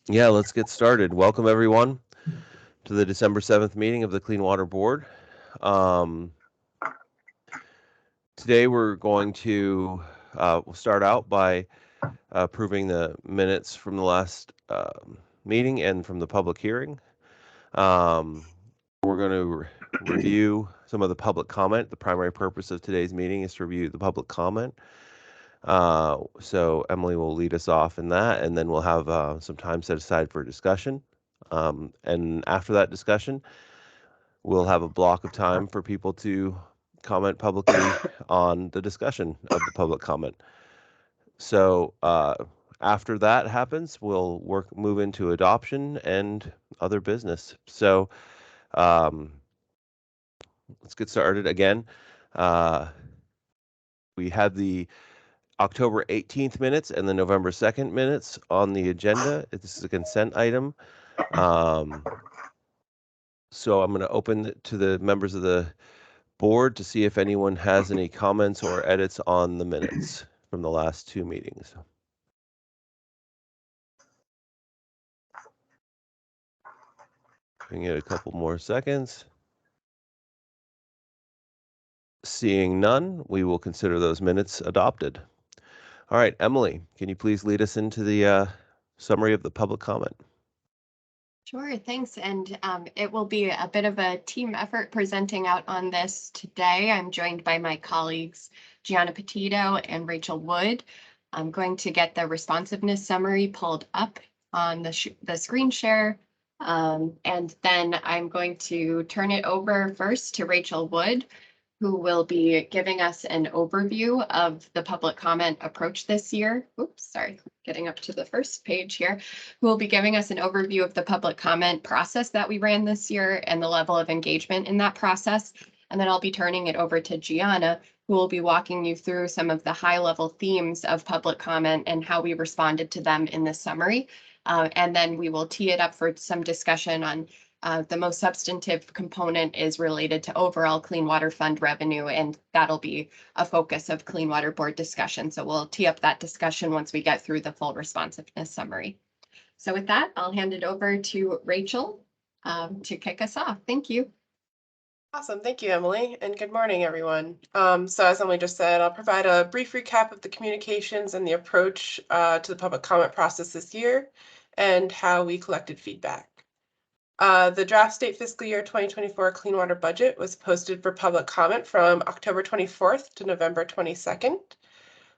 Yeah, let's get started. Welcome everyone to the December 7th meeting of the Clean Water Board. Today we're going to we'll start out by approving the minutes from the last meeting and from the public hearing. We're going to review some of the public comment. The primary purpose of today's meeting is to review the public comment. So Emily will lead us off in that, and then we'll have some time set aside for discussion. And after that discussion, we'll have a block of time for people to comment publicly on the discussion of the public comment. So after that happens, we'll move into adoption and other business. So let's get started again. We had the October 18th minutes and the November 2nd minutes on the agenda. This is a consent item. So I'm going to open it to the members of the board to see if anyone has any comments or edits on the minutes from the last two meetings. Giving it a couple more seconds. Seeing none, we will consider those minutes adopted. All right, Emily, can you please lead us into the summary of the public comment? Sure, thanks. And it will be a bit of a team effort presenting out on this today. I'm joined by my colleagues, Gianna Petito and Rachel Wood. I'm going to get the responsiveness summary pulled up on the screen share. And then I'm going to turn it over first to Rachel Wood, who will be giving us an overview of the public comment approach this year. Oops, sorry, getting up to the first page here. Who will be giving us an overview of the public comment process that we ran this year and the level of engagement in that process. And then I'll be turning it over to Gianna, who will be walking you through some of the high-level themes of public comment and how we responded to them in this summary. And then we will tee it up for some discussion on the most substantive component is related to overall Clean Water Fund revenue, and that'll be a focus of Clean Water Board discussion. So we'll tee up that discussion once we get through the full responsiveness summary. So with that, I'll hand it over to Rachel to kick us off. Thank you. Awesome. Thank you, Emily, and good morning, everyone. So as Emily just said, I'll provide a brief recap of the communications and the approach to the public comment process this year and how we collected feedback. The draft State Fiscal Year 2024 Clean Water Budget was posted for public comment from October 24th to November 22nd.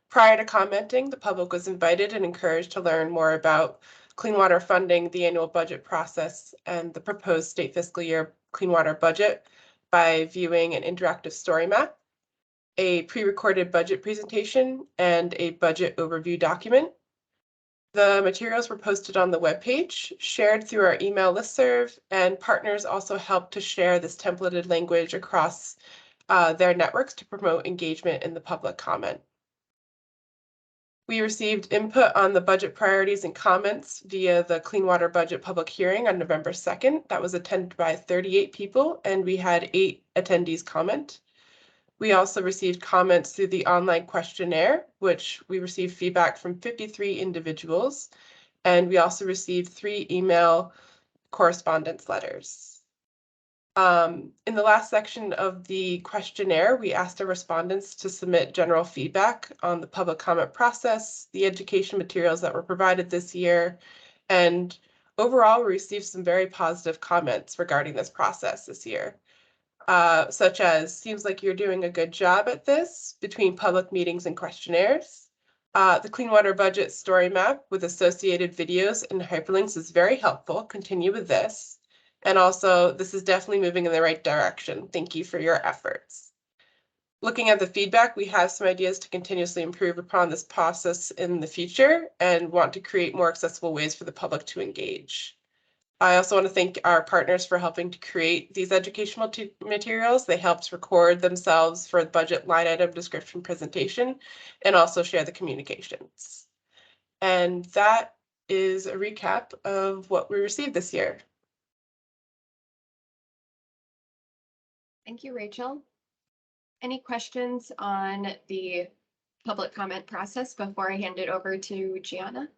Prior to commenting, the public was invited and encouraged to learn more about clean water funding, the annual budget process, and the proposed State Fiscal Year Clean Water Budget by viewing an interactive story map, a pre-recorded budget presentation, and a budget overview document. The materials were posted on the webpage, shared through our email listserv, and partners also helped to share this templated language across their networks to promote engagement in the public comment. We received input on the budget priorities and comments via the Clean Water Budget public hearing on November 2nd. That was attended by 38 people, and we had 8 attendees comment. We also received comments through the online questionnaire, which we received feedback from 53 individuals, and we also received 3 email correspondence letters. In the last section of the questionnaire, we asked our respondents to submit general feedback on the public comment process, the education materials that were provided this year, and overall we received some very positive comments regarding this process this year. Such as, seems like you're doing a good job at this between public meetings and questionnaires. The Clean Water Budget story map with associated videos and hyperlinks is very helpful. Continue with this. And also, this is definitely moving in the right direction. Thank you for your efforts. Looking at the feedback, we have some ideas to continuously improve upon this process in the future and want to create more accessible ways for the public to engage. I also want to thank our partners for helping to create these educational materials. They helped record themselves for the budget line item description presentation and also share the communications. And that is a recap of what we received this year. Thank you, Rachel. Any questions on the public comment process before I hand it over to Gianna?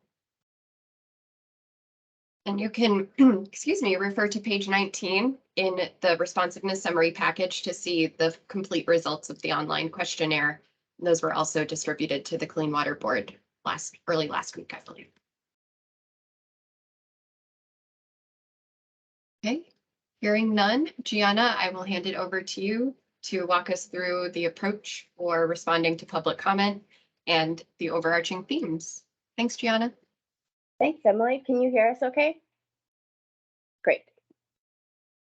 And you can, excuse me, refer to page 19 in the responsiveness summary package to see the complete results of the online questionnaire. Those were also distributed to the Clean Water Board early last week, I believe. Okay, hearing none, Gianna, I will hand it over to you to walk us through the approach for responding to public comment and the overarching themes. Thanks, Gianna. Thanks, Emily. Can you hear us okay? Great.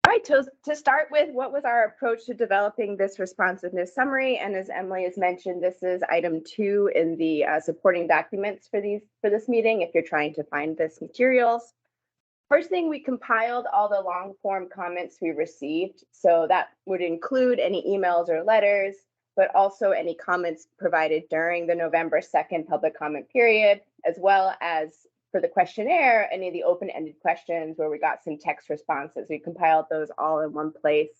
All right, to start with, what was our approach to developing this responsiveness summary? And as Emily has mentioned, this is item 2 in the supporting documents for this meeting, if you're trying to find this materials. First thing, we compiled all the long form comments we received. So that would include any emails or letters, but also any comments provided during the November 2nd public comment period, as well as for the questionnaire, any of the open-ended questions where we got some text responses. We compiled those all in one place.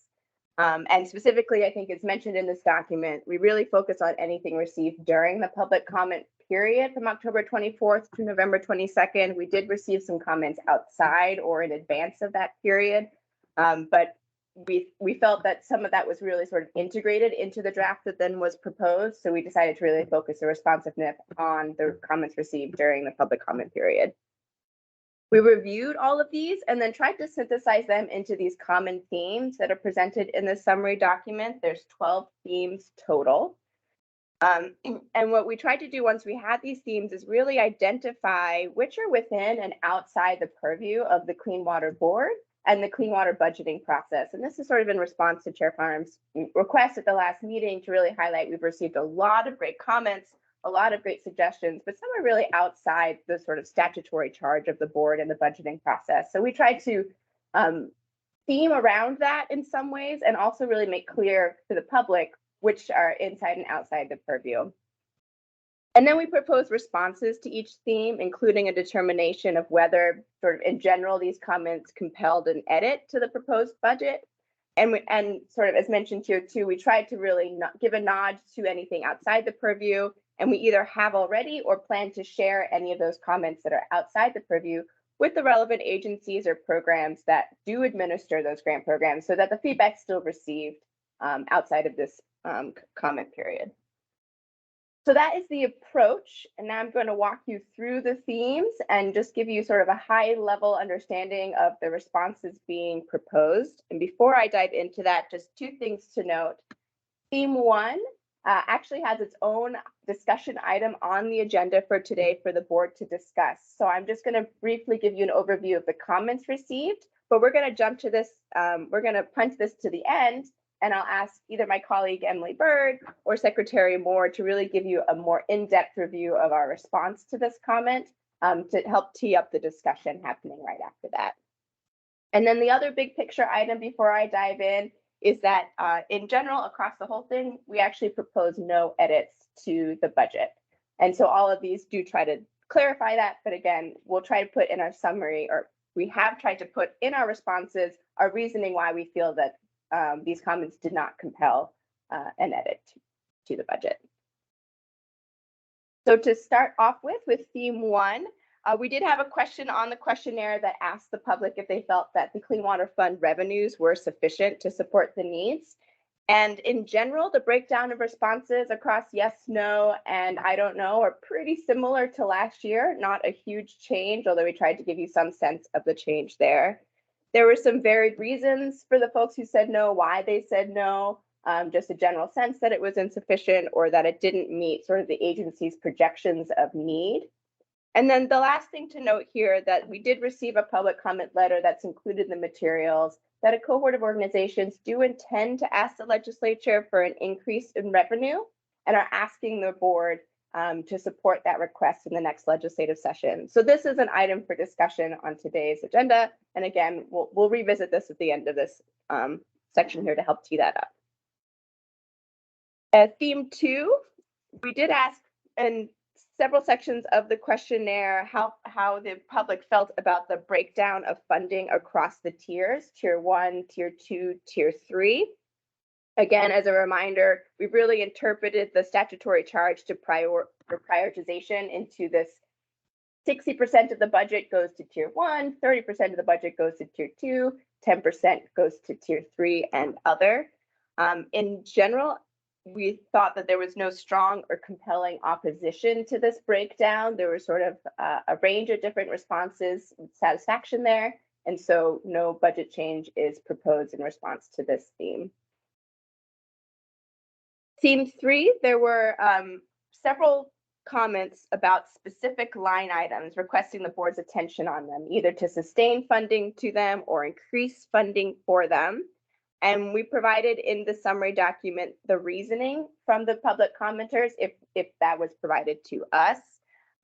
And specifically, I think it's mentioned in this document, we really focus on anything received during the public comment period from October 24th to November 22nd. We did receive some comments outside or in advance of that period, but we felt that some of that was really sort of integrated into the draft that then was proposed. So we decided to really focus the responsiveness on the comments received during the public comment period. We reviewed all of these and then tried to synthesize them into these common themes that are presented in the summary document. There's 12 themes total. And what we tried to do once we had these themes is really identify which are within and outside the purview of the Clean Water Board and the clean water budgeting process. And this is sort of in response to Chair Farnham's request at the last meeting to really highlight we've received a lot of great comments, a lot of great suggestions, but some are really outside the sort of statutory charge of the board and the budgeting process. So we tried to theme around that in some ways and also really make clear to the public which are inside and outside the purview. And then we propose responses to each theme, including a determination of whether, sort of in general, these comments compelled an edit to the proposed budget. And sort of as mentioned here too, we tried to really give a nod to anything outside the purview, and we either have already or plan to share any of those comments that are outside the purview with the relevant agencies or programs that do administer those grant programs so that the feedback's still received outside of this comment period. So that is the approach. And now I'm going to walk you through the themes and just give you sort of a high level understanding of the responses being proposed. And before I dive into that, just 2 things to note. Theme 1 actually has its own discussion item on the agenda for today for the board to discuss. So I'm just going to briefly give you an overview of the comments received, but we're going to jump to this, we're going to punt this to the end. And I'll ask either my colleague Emily Bird or Secretary Moore to really give you a more in-depth review of our response to this comment to help tee up the discussion happening right after that. And then the other big picture item before I dive in is that in general, across the whole thing, we actually propose no edits to the budget. And so all of these do try to clarify that. But again, we'll try to put in our summary, or we have tried to put in our responses, our reasoning why we feel that these comments did not compel an edit to the budget. So to start off with theme 1, we did have a question on the questionnaire that asked the public if they felt that the Clean Water Fund revenues were sufficient to support the needs. And in general, the breakdown of responses across yes, no, and I don't know are pretty similar to last year, not a huge change, although we tried to give you some sense of the change there. There were some varied reasons for the folks who said no, why they said no, just a general sense that it was insufficient or that it didn't meet sort of the agency's projections of need. And then the last thing to note here that we did receive a public comment letter that's included in the materials that a cohort of organizations do intend to ask the legislature for an increase in revenue and are asking the board to support that request in the next legislative session. So this is an item for discussion on today's agenda. And again, we'll revisit this at the end of this section here to help tee that up. Theme 2, we did ask in several sections of the questionnaire how the public felt about the breakdown of funding across the tiers, tier 1, tier 2, tier 3. Again, as a reminder, we really interpreted the statutory charge to prioritization into this 60% of the budget goes to tier 1, 30% of the budget goes to tier 2, 10% goes to tier 3 and other. In general, we thought that there was no strong or compelling opposition to this breakdown. There was sort of a range of different responses with satisfaction there. And so no budget change is proposed in response to this theme. Theme 3, there were several comments about specific line items requesting the board's attention on them, either to sustain funding to them or increase funding for them. And we provided in the summary document the reasoning from the public commenters if that was provided to us.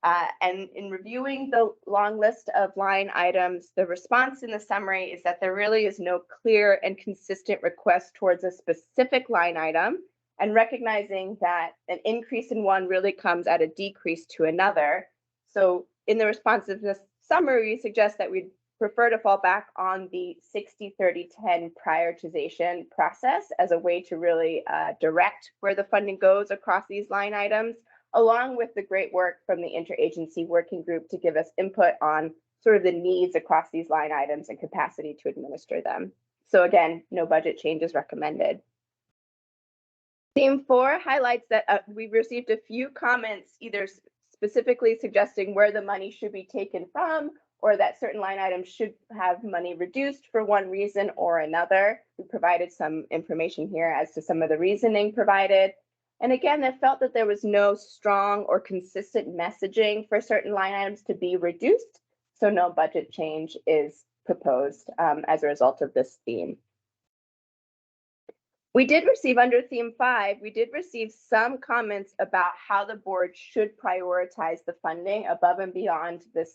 And in reviewing the long list of line items, the response in the summary is that there really is no clear and consistent request towards a specific line item, and recognizing that an increase in one really comes at a decrease to another. So in the responsiveness summary, we suggest that we'd prefer to fall back on the 60-30-10 prioritization process as a way to really direct where the funding goes across these line items, along with the great work from the interagency working group to give us input on sort of the needs across these line items and capacity to administer them. So again, no budget change is recommended. Theme 4 highlights that we've received a few comments, either specifically suggesting where the money should be taken from, or that certain line items should have money reduced for one reason or another. We provided some information here as to some of the reasoning provided. And again, they felt that there was no strong or consistent messaging for certain line items to be reduced, so no budget change is proposed as a result of this theme. We did receive under theme 5, we did receive some comments about how the board should prioritize the funding above and beyond the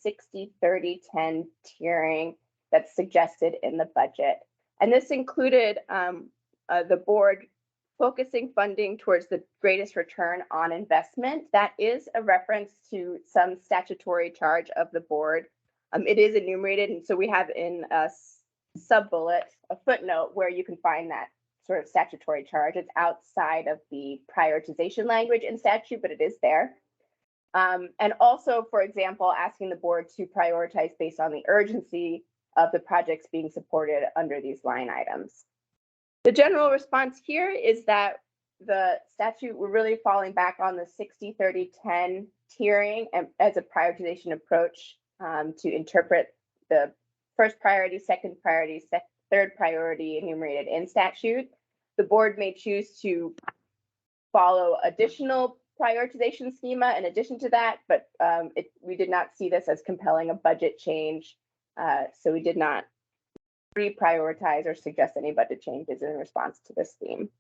60-30-10 tiering that's suggested in the budget. And this included the board focusing funding towards the greatest return on investment. That is a reference to some statutory charge of the board. It is enumerated, and so we have in a sub-bullet, a footnote where you can find that sort of statutory charge. It's outside of the prioritization language in statute, but it is there. And also, for example, asking the board to prioritize based on the urgency of the projects being supported under these line items. The general response here is that the statute, we're really falling back on the 60-30-10 tiering as a prioritization approach to interpret the first priority, second priority, third priority enumerated in statute. The board may choose to follow additional prioritization schema in addition to that, but we did not see this as compelling a budget change. So we did not reprioritize or suggest any budget changes in response to this theme.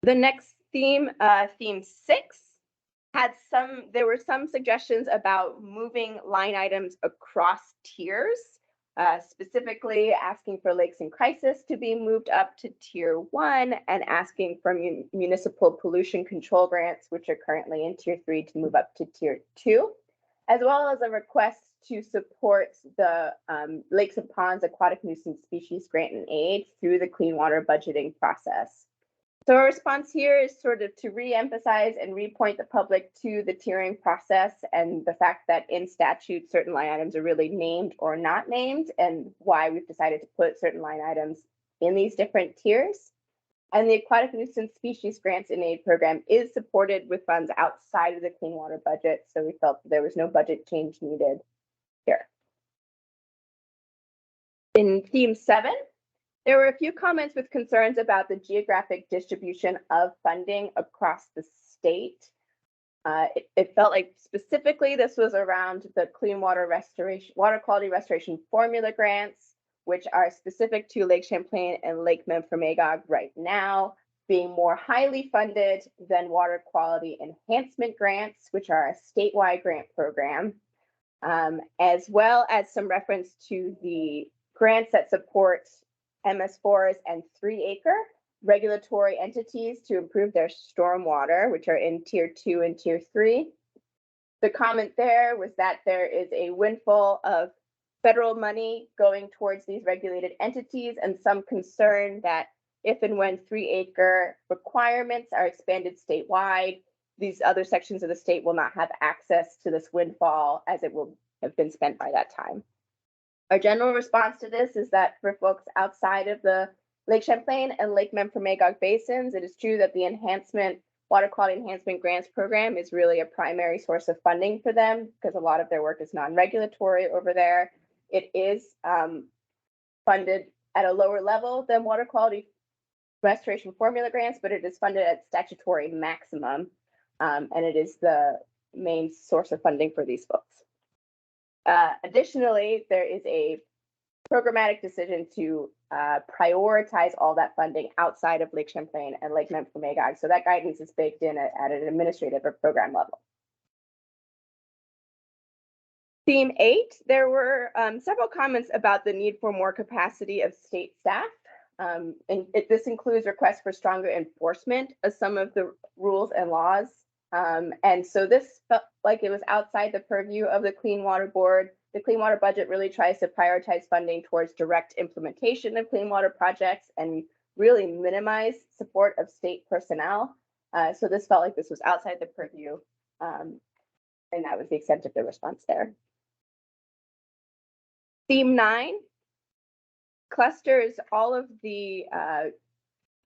The next theme, theme 6, there were some suggestions about moving line items across tiers. Specifically asking for lakes in crisis to be moved up to tier 1 and asking for municipal pollution control grants, which are currently in tier 3, to move up to tier 2, as well as a request to support the Lakes and Ponds Aquatic Nuisance Species Grant and Aid through the clean water budgeting process. So our response here is sort of to re-emphasize and repoint the public to the tiering process and the fact that in statute, certain line items are really named or not named, and why we've decided to put certain line items in these different tiers. And the Aquatic Nuisance Species Grants and Aid program is supported with funds outside of the clean water budget, so we felt there was no budget change needed here. In theme 7, there were a few comments with concerns about the geographic distribution of funding across the state. It felt like specifically this was around the clean water restoration, water quality restoration formula grants, which are specific to Lake Champlain and Lake Memphremagog right now, being more highly funded than water quality enhancement grants, which are a statewide grant program, as well as some reference to the grants that support MS4s and 3-acre regulatory entities to improve their stormwater, which are in tier 2 and tier 3. The comment there was that there is a windfall of federal money going towards these regulated entities, and some concern that if and when 3-acre requirements are expanded statewide, these other sections of the state will not have access to this windfall as it will have been spent by that time. Our general response to this is that for folks outside of the Lake Champlain and Lake Memphremagog basins, it is true that the water quality enhancement grants program is really a primary source of funding for them because a lot of their work is non-regulatory over there. It is funded at a lower level than water quality restoration formula grants, but it is funded at statutory maximum, and it is the main source of funding for these folks. Additionally, there is a programmatic decision to prioritize all that funding outside of Lake Champlain and Lake Memphremagog. So that guidance is baked in at an administrative or program level. Theme 8, there were several comments about the need for more capacity of state staff. This includes requests for stronger enforcement of some of the rules and laws. And so this felt like it was outside the purview of the Clean Water Board. The Clean Water budget really tries to prioritize funding towards direct implementation of clean water projects and really minimize support of state personnel. So this felt like this was outside the purview, and that was the extent of the response there. Theme 9 clusters all of the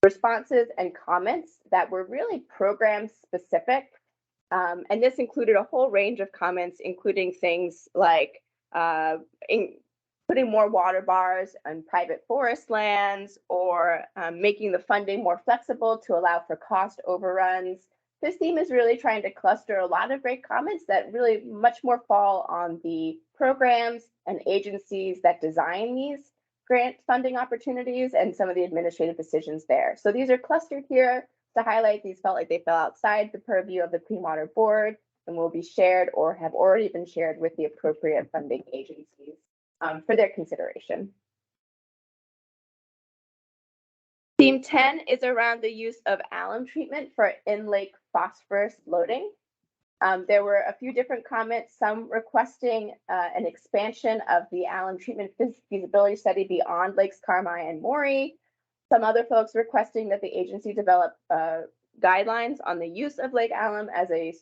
responses and comments that were really program specific. And this included a whole range of comments, including things like putting more water bars on private forest lands, or making the funding more flexible to allow for cost overruns. This theme is really trying to cluster a lot of great comments that really much more fall on the programs and agencies that design these grant funding opportunities and some of the administrative decisions there. So these are clustered here to highlight. These felt like they fell outside the purview of the Clean Water Board and will be shared or have already been shared with the appropriate funding agencies for their consideration. Theme 10 is around the use of alum treatment for in-lake phosphorus loading. There were a few different comments, some requesting an expansion of the alum treatment feasibility study beyond Lakes Carmi and Maury. Some other folks requesting that the agency develop guidelines on the use of lake alum as a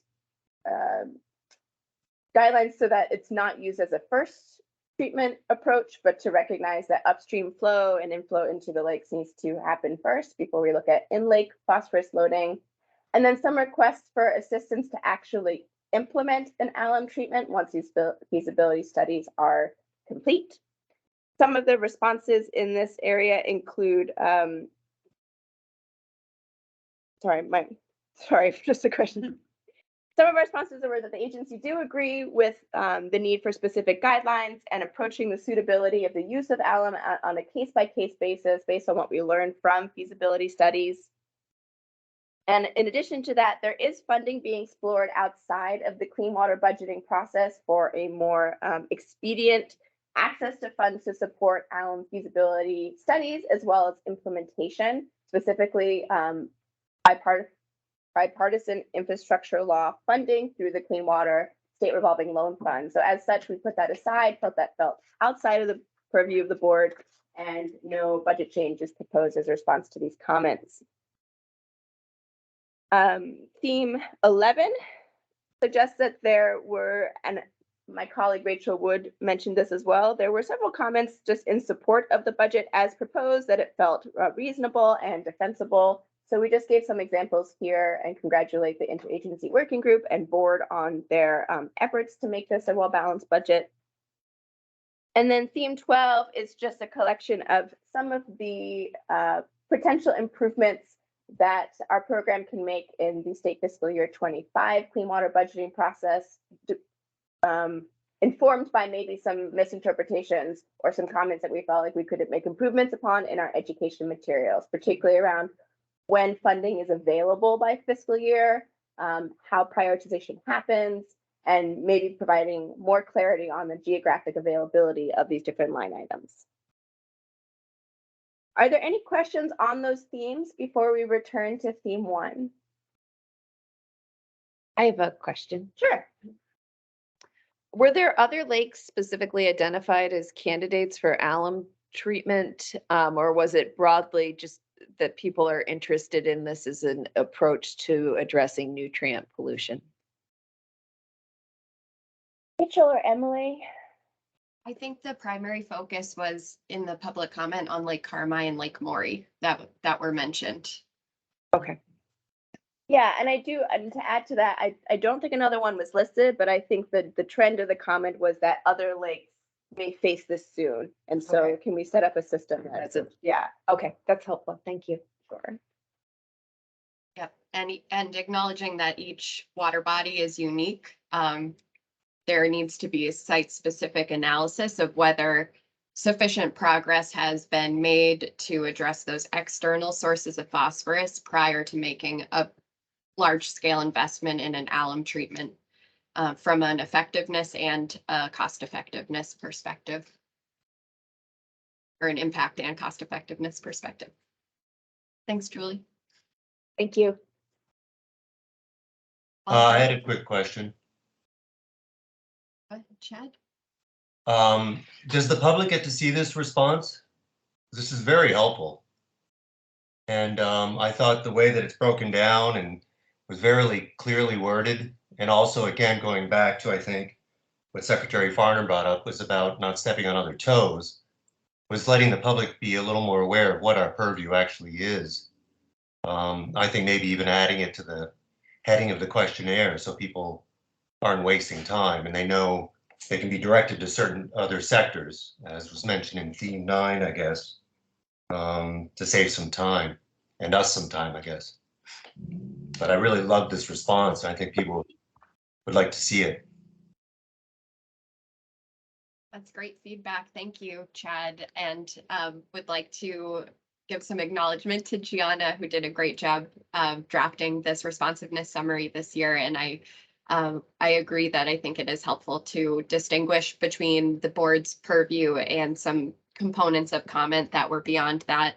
guidelines so that it's not used as a first treatment approach, but to recognize that upstream flow and inflow into the lakes needs to happen first before we look at in-lake phosphorus loading. And then some requests for assistance to actually implement an alum treatment once these feasibility studies are complete. Some of the responses in this area include, just a question. Some of our responses were that the agency do agree with the need for specific guidelines and approaching the suitability of the use of alum on a case-by-case basis based on what we learned from feasibility studies. And in addition to that, there is funding being explored outside of the clean water budgeting process for a more expedient access to funds to support alum feasibility studies, as well as implementation, specifically bipartisan infrastructure law funding through the Clean Water State Revolving Loan Fund. So as such, we put that aside, felt outside of the purview of the board, and no budget change is proposed as a response to these comments. Theme 11 suggests that there were, and my colleague Rachel Wood mentioned this as well, there were several comments just in support of the budget as proposed, that it felt reasonable and defensible. So we just gave some examples here and congratulate the interagency working group and board on their efforts to make this a well-balanced budget. And then theme 12 is just a collection of some of the potential improvements that our program can make in the State Fiscal Year 25 clean water budgeting process, informed by maybe some misinterpretations or some comments that we felt like we could make improvements upon in our education materials, particularly around when funding is available by fiscal year, how prioritization happens, and maybe providing more clarity on the geographic availability of these different line items. Are there any questions on those themes before we return to theme 1? I have a question. Sure. Were there other lakes specifically identified as candidates for alum treatment, or was it broadly just that people are interested in this as an approach to addressing nutrient pollution? Rachel or Emily? I think the primary focus was in the public comment on Lake Carmi and Lake Maury that were mentioned. Okay. Yeah, and to add to that, I don't think another one was listed, but I think that the trend of the comment was that other lakes may face this soon. And so Okay. can we set up a system That's that's, it. yeah, Okay, that's helpful. Thank you. sure. Yep, and acknowledging that each water body is unique. There needs to be a site-specific analysis of whether sufficient progress has been made to address those external sources of phosphorus prior to making a large-scale investment in an alum treatment from an effectiveness and a cost-effectiveness perspective, or an impact and cost-effectiveness perspective. Thanks, Julie. Thank you. I had a quick question. Go ahead, Chad. Does the public get to see this response? This is very helpful. And I thought the way that it's broken down and was very clearly worded, and also again, going back to, I think, what Secretary Farner brought up was about not stepping on other toes, was letting the public be a little more aware of what our purview actually is. I think maybe even adding it to the heading of the questionnaire so people aren't wasting time and they know they can be directed to certain other sectors, as was mentioned in theme 9, I guess, to save some time and us some time, I guess. But I really love this response. I think people would like to see it. That's great feedback. Thank you, Chad. And would like to give some acknowledgement to Gianna, who did a great job drafting this responsiveness summary this year. And I agree that I think it is helpful to distinguish between the board's purview and some components of comment that were beyond that.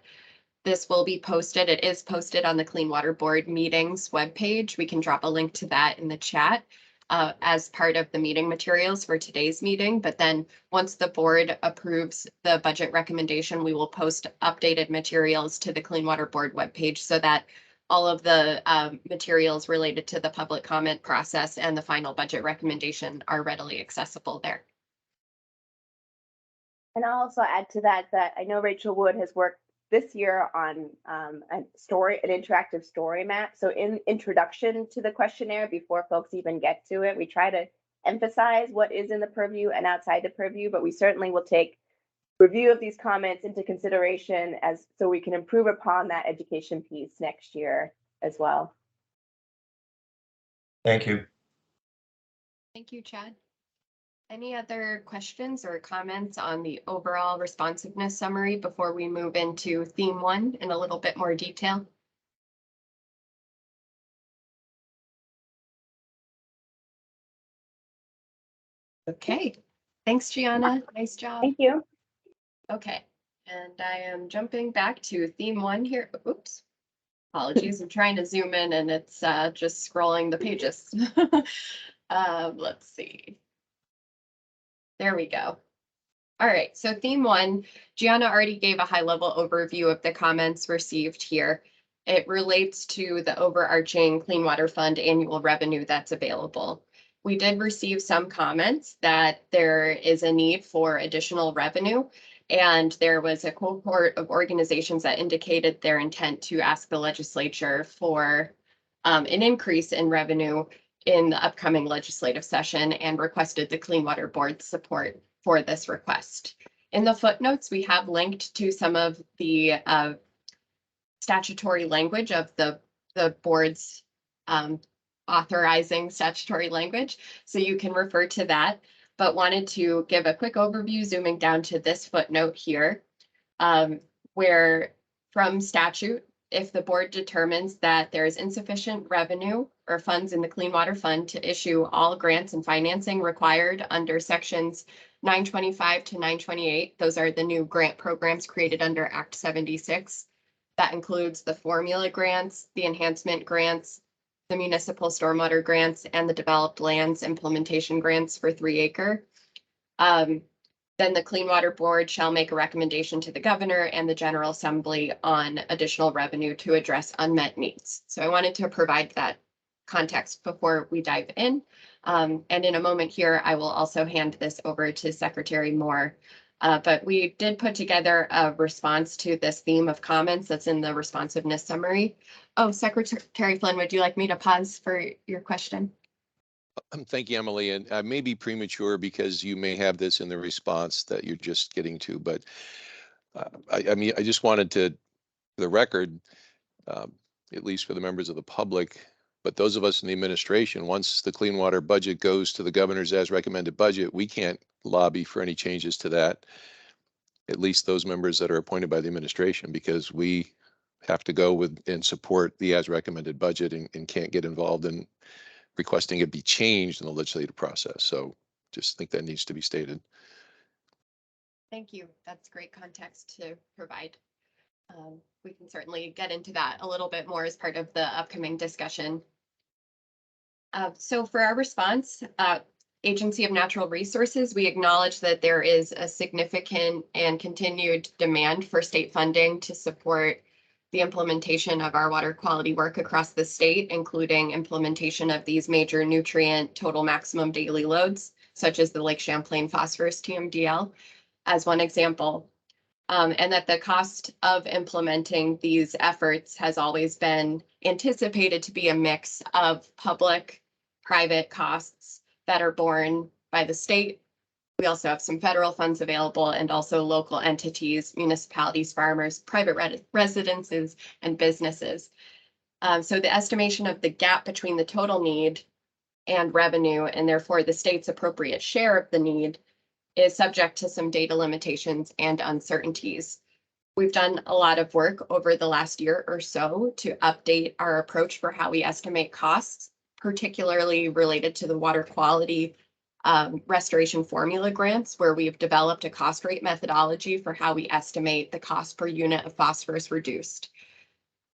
This will be posted. It is posted on the Clean Water Board meetings webpage. We can drop a link to that in the chat as part of the meeting materials for today's meeting. But then once the board approves the budget recommendation, we will post updated materials to the Clean Water Board webpage so that all of the materials related to the public comment process and the final budget recommendation are readily accessible there. And I'll also add to that, that I know Rachel Wood has worked this year on an interactive story map. So in introduction to the questionnaire, before folks even get to it, we try to emphasize what is in the purview and outside the purview, but we certainly will take review of these comments into consideration so we can improve upon that education piece next year as well. Thank you. Thank you, Chad. Any other questions or comments on the overall responsiveness summary before we move into theme 1 in a little bit more detail? Okay, thanks, Gianna. Nice job. Thank you. Okay, and I am jumping back to theme 1 here. Oops. Apologies, I'm trying to zoom in and it's just scrolling the pages. Let's see. There we go. All right, so theme 1, Gianna already gave a high-level overview of the comments received here. It relates to the overarching Clean Water Fund annual revenue that's available. We did receive some comments that there is a need for additional revenue, and there was a cohort of organizations that indicated their intent to ask the legislature for an increase in revenue in the upcoming legislative session and requested the Clean Water Board's support for this request. In the footnotes, we have linked to some of the statutory language of the board's authorizing statutory language, so you can refer to that, but wanted to give a quick overview, zooming down to this footnote here, where from statute, if the board determines that there is insufficient revenue or funds in the Clean Water Fund to issue all grants and financing required under sections 925 to 928, those are the new grant programs created under Act 76. That includes the formula grants, the enhancement grants, the municipal stormwater grants, and the developed lands implementation grants for 3 acre. Then the Clean Water Board shall make a recommendation to the governor and the General Assembly on additional revenue to address unmet needs. So I wanted to provide that context before we dive in. And in a moment here, I will also hand this over to Secretary Moore. But we did put together a response to this theme of comments that's in the responsiveness summary. Oh, Secretary Flynn, would you like me to pause for your question? Thank you, Emily. And I may be premature because you may have this in the response that you're just getting to, but I mean, I just wanted to, for the record, at least for the members of the public, but those of us in the administration, once the clean water budget goes to the governor's as recommended budget, we can't lobby for any changes to that, at least those members that are appointed by the administration, because we have to go with and support the as recommended budget and can't get involved in requesting it be changed in the legislative process. So just think that needs to be stated. Thank you. That's great context to provide. We can certainly get into that a little bit more as part of the upcoming discussion. So for our response, Agency of Natural Resources, we acknowledge that there is a significant and continued demand for state funding to support the implementation of our water quality work across the state, including implementation of these major nutrient total maximum daily loads, such as the Lake Champlain phosphorus TMDL, as one example. And that the cost of implementing these efforts has always been anticipated to be a mix of public, private costs that are borne by the state. We also have some federal funds available and also local entities, municipalities, farmers, private residences, and businesses. So the estimation of the gap between the total need and revenue, and therefore the state's appropriate share of the need, is subject to some data limitations and uncertainties. We've done a lot of work over the last year or so to update our approach for how we estimate costs, particularly related to the water quality restoration formula grants, where we've developed a cost rate methodology for how we estimate the cost per unit of phosphorus reduced.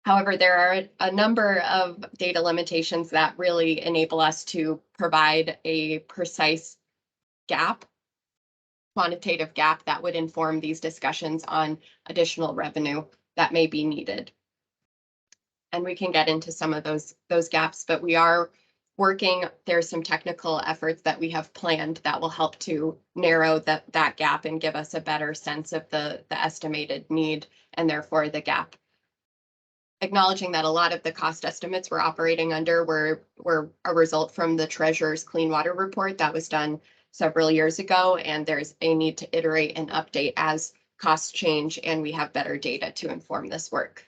However, there are a number of data limitations that really enable us to provide a precise gap, quantitative gap that would inform these discussions on additional revenue that may be needed. And we can get into some of those gaps, but we are working. There's some technical efforts that we have planned that will help to narrow that gap and give us a better sense of the estimated need and therefore the gap. Acknowledging that a lot of the cost estimates we're operating under were a result from the Treasurer's Clean Water Report that was done several years ago, and there's a need to iterate and update as costs change and we have better data to inform this work.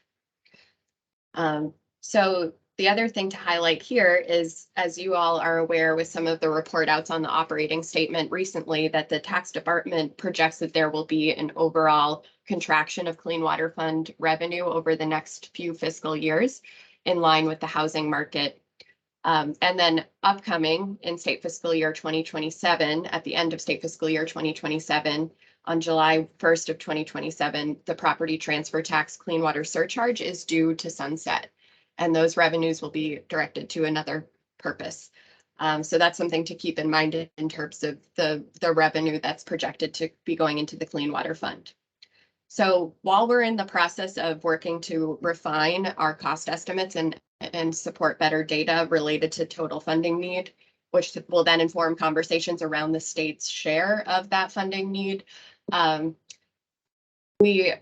So the other thing to highlight here is, as you all are aware with some of the report outs on the operating statement recently, that the tax department projects that there will be an overall contraction of Clean Water Fund revenue over the next few fiscal years in line with the housing market. And then upcoming in State Fiscal Year 2027, at the end of State Fiscal Year 2027, on July 1st of 2027, the property transfer tax clean water surcharge is due to sunset, and those revenues will be directed to another purpose. So that's something to keep in mind in terms of the revenue that's projected to be going into the Clean Water Fund. So while we're in the process of working to refine our cost estimates and support better data related to total funding need, which will then inform conversations around the state's share of that funding need, we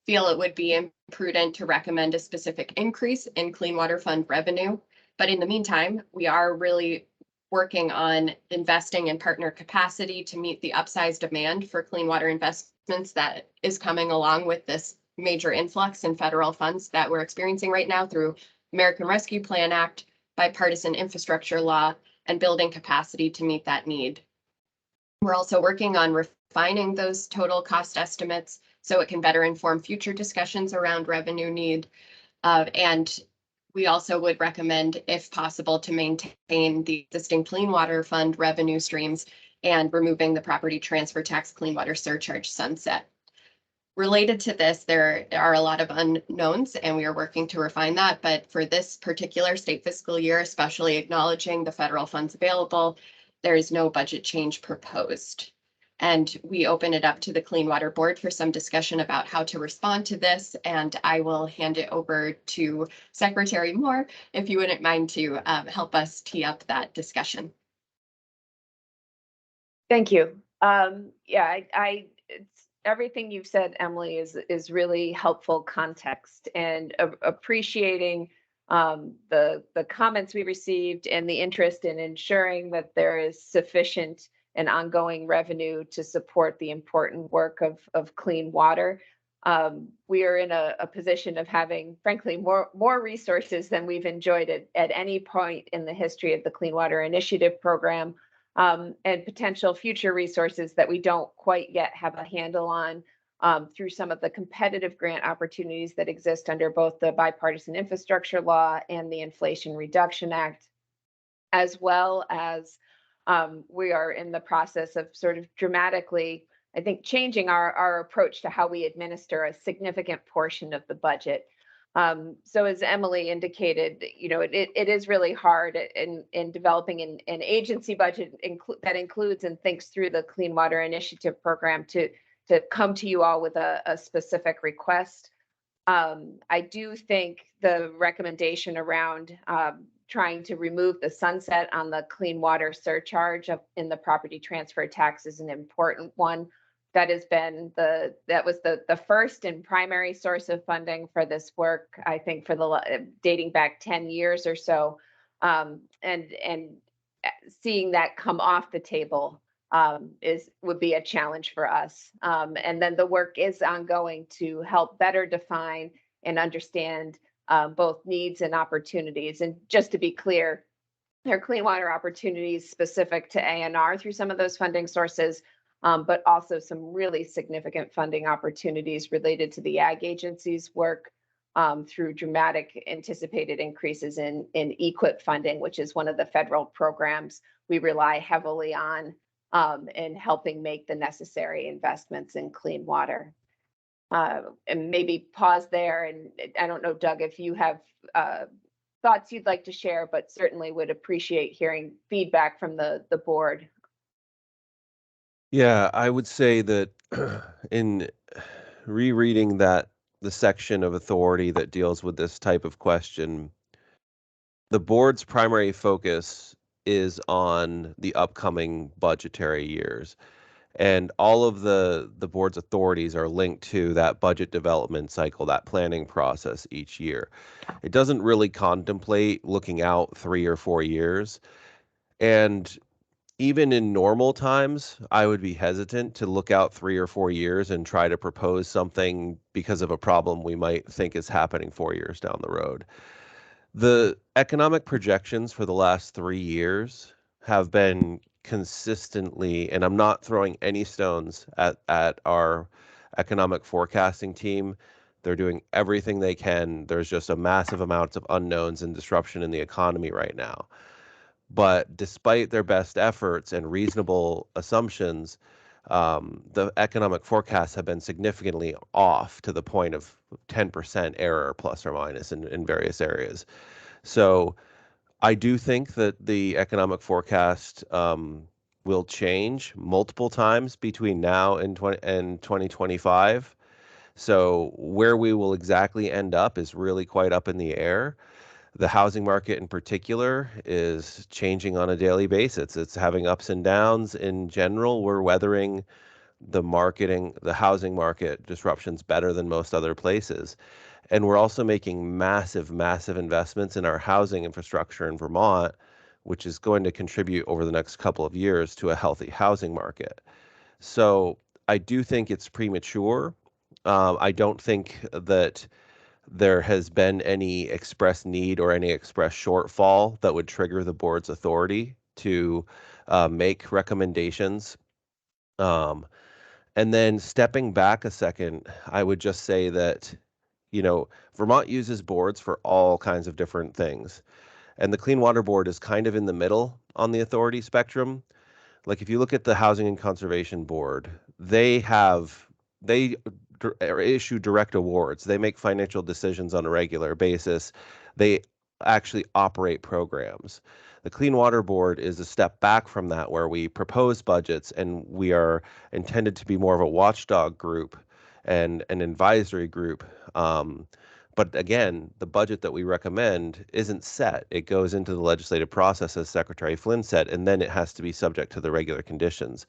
feel it would be imprudent to recommend a specific increase in Clean Water Fund revenue. But in the meantime, we are really working on investing in partner capacity to meet the upsized demand for clean water investments that is coming along with this major influx in federal funds that we're experiencing right now through American Rescue Plan Act, bipartisan infrastructure law, and building capacity to meet that need. We're also working on refining those total cost estimates so it can better inform future discussions around revenue need. And we also would recommend, if possible, to maintain the existing Clean Water Fund revenue streams and removing the property transfer tax clean water surcharge sunset. Related to this, there are a lot of unknowns, and we are working to refine that. But for this particular state fiscal year, especially acknowledging the federal funds available, there is no budget change proposed. And we open it up to the Clean Water Board for some discussion about how to respond to this. And I will hand it over to Secretary Moore, if you wouldn't mind to help us tee up that discussion. Thank you. Yeah, it's everything you've said, Emily, is really helpful context, and appreciating the comments we received and the interest in ensuring that there is sufficient and ongoing revenue to support the important work of clean water. We are in a position of having, frankly, more resources than we've enjoyed at any point in the history of the Clean Water Initiative program, and potential future resources that we don't quite yet have a handle on through some of the competitive grant opportunities that exist under both the Bipartisan Infrastructure Law and the Inflation Reduction Act, as well as we are in the process of sort of dramatically, I think, changing our approach to how we administer a significant portion of the budget. So as Emily indicated, you know, it is really hard in developing an agency budget that includes and thinks through the Clean Water Initiative program to come to you all with a specific request. I do think the recommendation around trying to remove the sunset on the clean water surcharge in the property transfer tax is an important one. That has been that was the first and primary source of funding for this work, I think, for the dating back 10 years or so, and seeing that come off the table would be a challenge for us. And then the work is ongoing to help better define and understand both needs and opportunities. And just to be clear, there are clean water opportunities specific to ANR through some of those funding sources, but also some really significant funding opportunities related to the ag agency's work through dramatic anticipated increases in EQIP funding, which is one of the federal programs we rely heavily on in helping make the necessary investments in clean water. And maybe pause there. And I don't know, Doug, if you have thoughts you'd like to share, but certainly would appreciate hearing feedback from the board. Yeah, I would say that in rereading the section of authority that deals with this type of question, the board's primary focus is on the upcoming budgetary years. And all of the board's authorities are linked to that budget development cycle, that planning process each year. It doesn't really contemplate looking out 3 or 4 years. And even in normal times, I would be hesitant to look out 3 or 4 years and try to propose something because of a problem we might think is happening 4 years down the road. The economic projections for the last 3 years have been consistently, and I'm not throwing any stones at our economic forecasting team. They're doing everything they can. There's just a massive amounts of unknowns and disruption in the economy right now. But despite their best efforts and reasonable assumptions, the economic forecasts have been significantly off to the point of 10% error, plus or minus, in various areas. So I do think that the economic forecast will change multiple times between now and 2025. So where we will exactly end up is really quite up in the air. The housing market in particular is changing on a daily basis. It's having ups and downs. In general, we're weathering the housing market disruptions better than most other places. And we're also making massive, massive investments in our housing infrastructure in Vermont, which is going to contribute over the next couple of years to a healthy housing market. So I do think it's premature. I don't think that there has been any express need or any express shortfall that would trigger the board's authority to make recommendations. And then stepping back a second, I would just say that, Vermont uses boards for all kinds of different things. And the Clean Water Board is kind of in the middle on the authority spectrum. Like if you look at the Housing and Conservation Board, they issue direct awards. They make financial decisions on a regular basis. They actually operate programs. The Clean Water Board is a step back from that, where we propose budgets and we are intended to be more of a watchdog group and an advisory group. But again, the budget that we recommend isn't set. It goes into the legislative process, as Secretary Flynn said, and then it has to be subject to the regular conditions.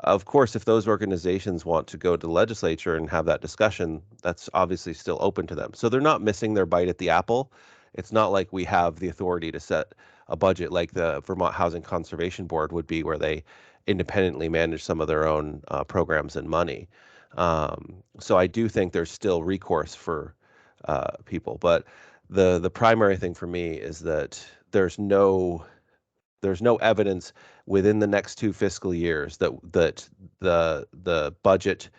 Of course, if those organizations want to go to the legislature and have that discussion, that's obviously still open to them. So they're not missing their bite at the apple. It's not like we have the authority to set a budget like the Vermont Housing Conservation Board would be, where they independently manage some of their own programs and money. So I do think there's still recourse for people. But the primary thing for me is that there's no evidence within the next 2 fiscal years that the budget,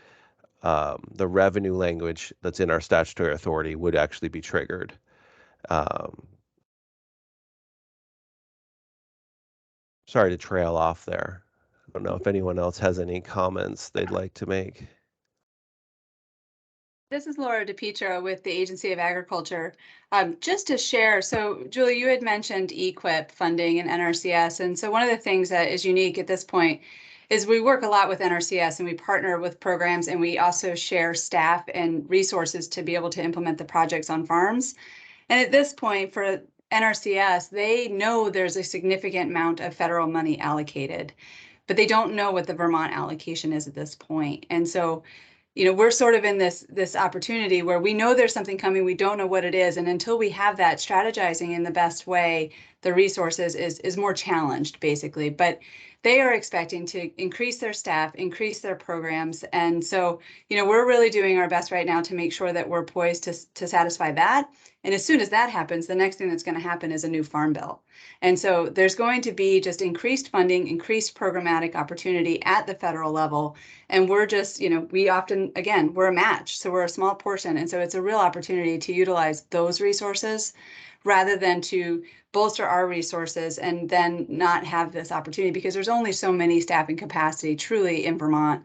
the revenue language that's in our statutory authority would actually be triggered. Sorry to trail off there. I don't know if anyone else has any comments they'd like to make. This is Laura DePietro with the Agency of Agriculture. Just to share, so Julie, you had mentioned EQIP funding and NRCS. And so one of the things that is unique at this point is we work a lot with NRCS and we partner with programs, and we also share staff and resources to be able to implement the projects on farms. And at this point for NRCS, they know there's a significant amount of federal money allocated, but they don't know what the Vermont allocation is at this point. And so we're sort of in this opportunity where we know there's something coming, we don't know what it is. And until we have that, strategizing in the best way, the resources is more challenged, basically. But they are expecting to increase their staff, increase their programs. And so, we're really doing our best right now to make sure that we're poised to satisfy that. And as soon as that happens, the next thing that's going to happen is a new farm bill. And so there's going to be just increased funding, increased programmatic opportunity at the federal level. And we're just, we often, again, we're a match. So we're a small portion. And so it's a real opportunity to utilize those resources rather than to bolster our resources and then not have this opportunity, because there's only so many staffing capacity truly in Vermont.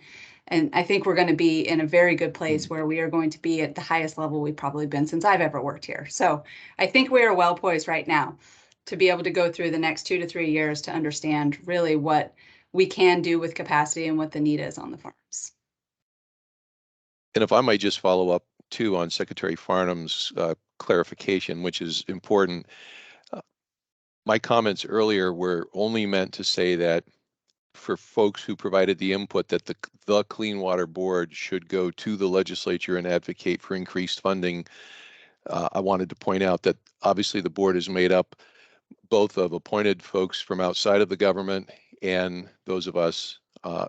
And I think we're going to be in a very good place where we are going to be at the highest level we've probably been since I've ever worked here. So I think we are well poised right now to be able to go through the next 2 to 3 years to understand really what we can do with capacity and what the need is on the farms. And if I might just follow up too on Secretary Farnham's clarification, which is important. My comments earlier were only meant to say that for folks who provided the input that the Clean Water Board should go to the legislature and advocate for increased funding, I wanted to point out that obviously the board is made up both of appointed folks from outside of the government and those of us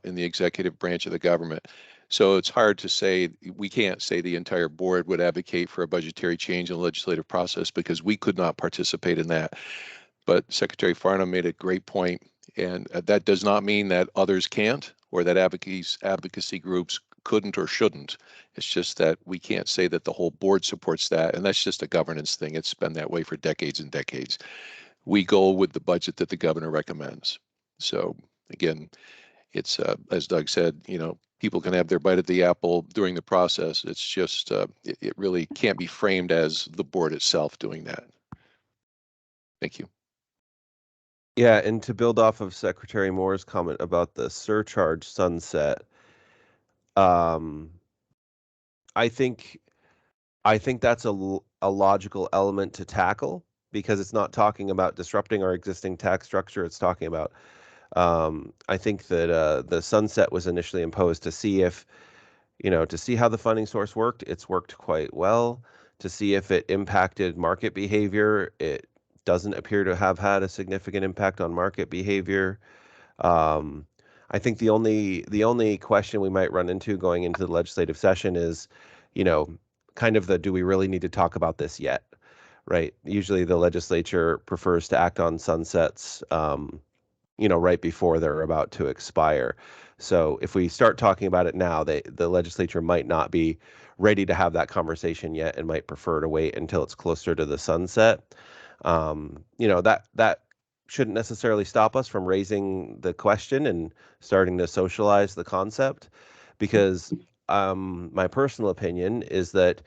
in the executive branch of the government. So it's hard to say, we can't say the entire board would advocate for a budgetary change in the legislative process because we could not participate in that. But Secretary Farnham made a great point, and that does not mean that others can't or that advocacy groups couldn't or shouldn't. It's just that we can't say that the whole board supports that, and that's just a governance thing. It's been that way for decades and decades. We go with the budget that the governor recommends. So again, it's as Doug said, people can have their bite at the apple during the process. It's just it really can't be framed as the board itself doing that. Thank you. Yeah, and to build off of Secretary Moore's comment about the surcharge sunset, I think that's a logical element to tackle, because it's not talking about disrupting our existing tax structure. It's talking about, I think that the sunset was initially imposed to see if, to see how the funding source worked. It's worked quite well. To see if it impacted market behavior, it doesn't appear to have had a significant impact on market behavior. I think the only question we might run into going into the legislative session is, kind of do we really need to talk about this yet, right? Usually the legislature prefers to act on sunsets, right before they're about to expire. So if we start talking about it now, the legislature might not be ready to have that conversation yet and might prefer to wait until it's closer to the sunset. That shouldn't necessarily stop us from raising the question and starting to socialize the concept, because my personal opinion is that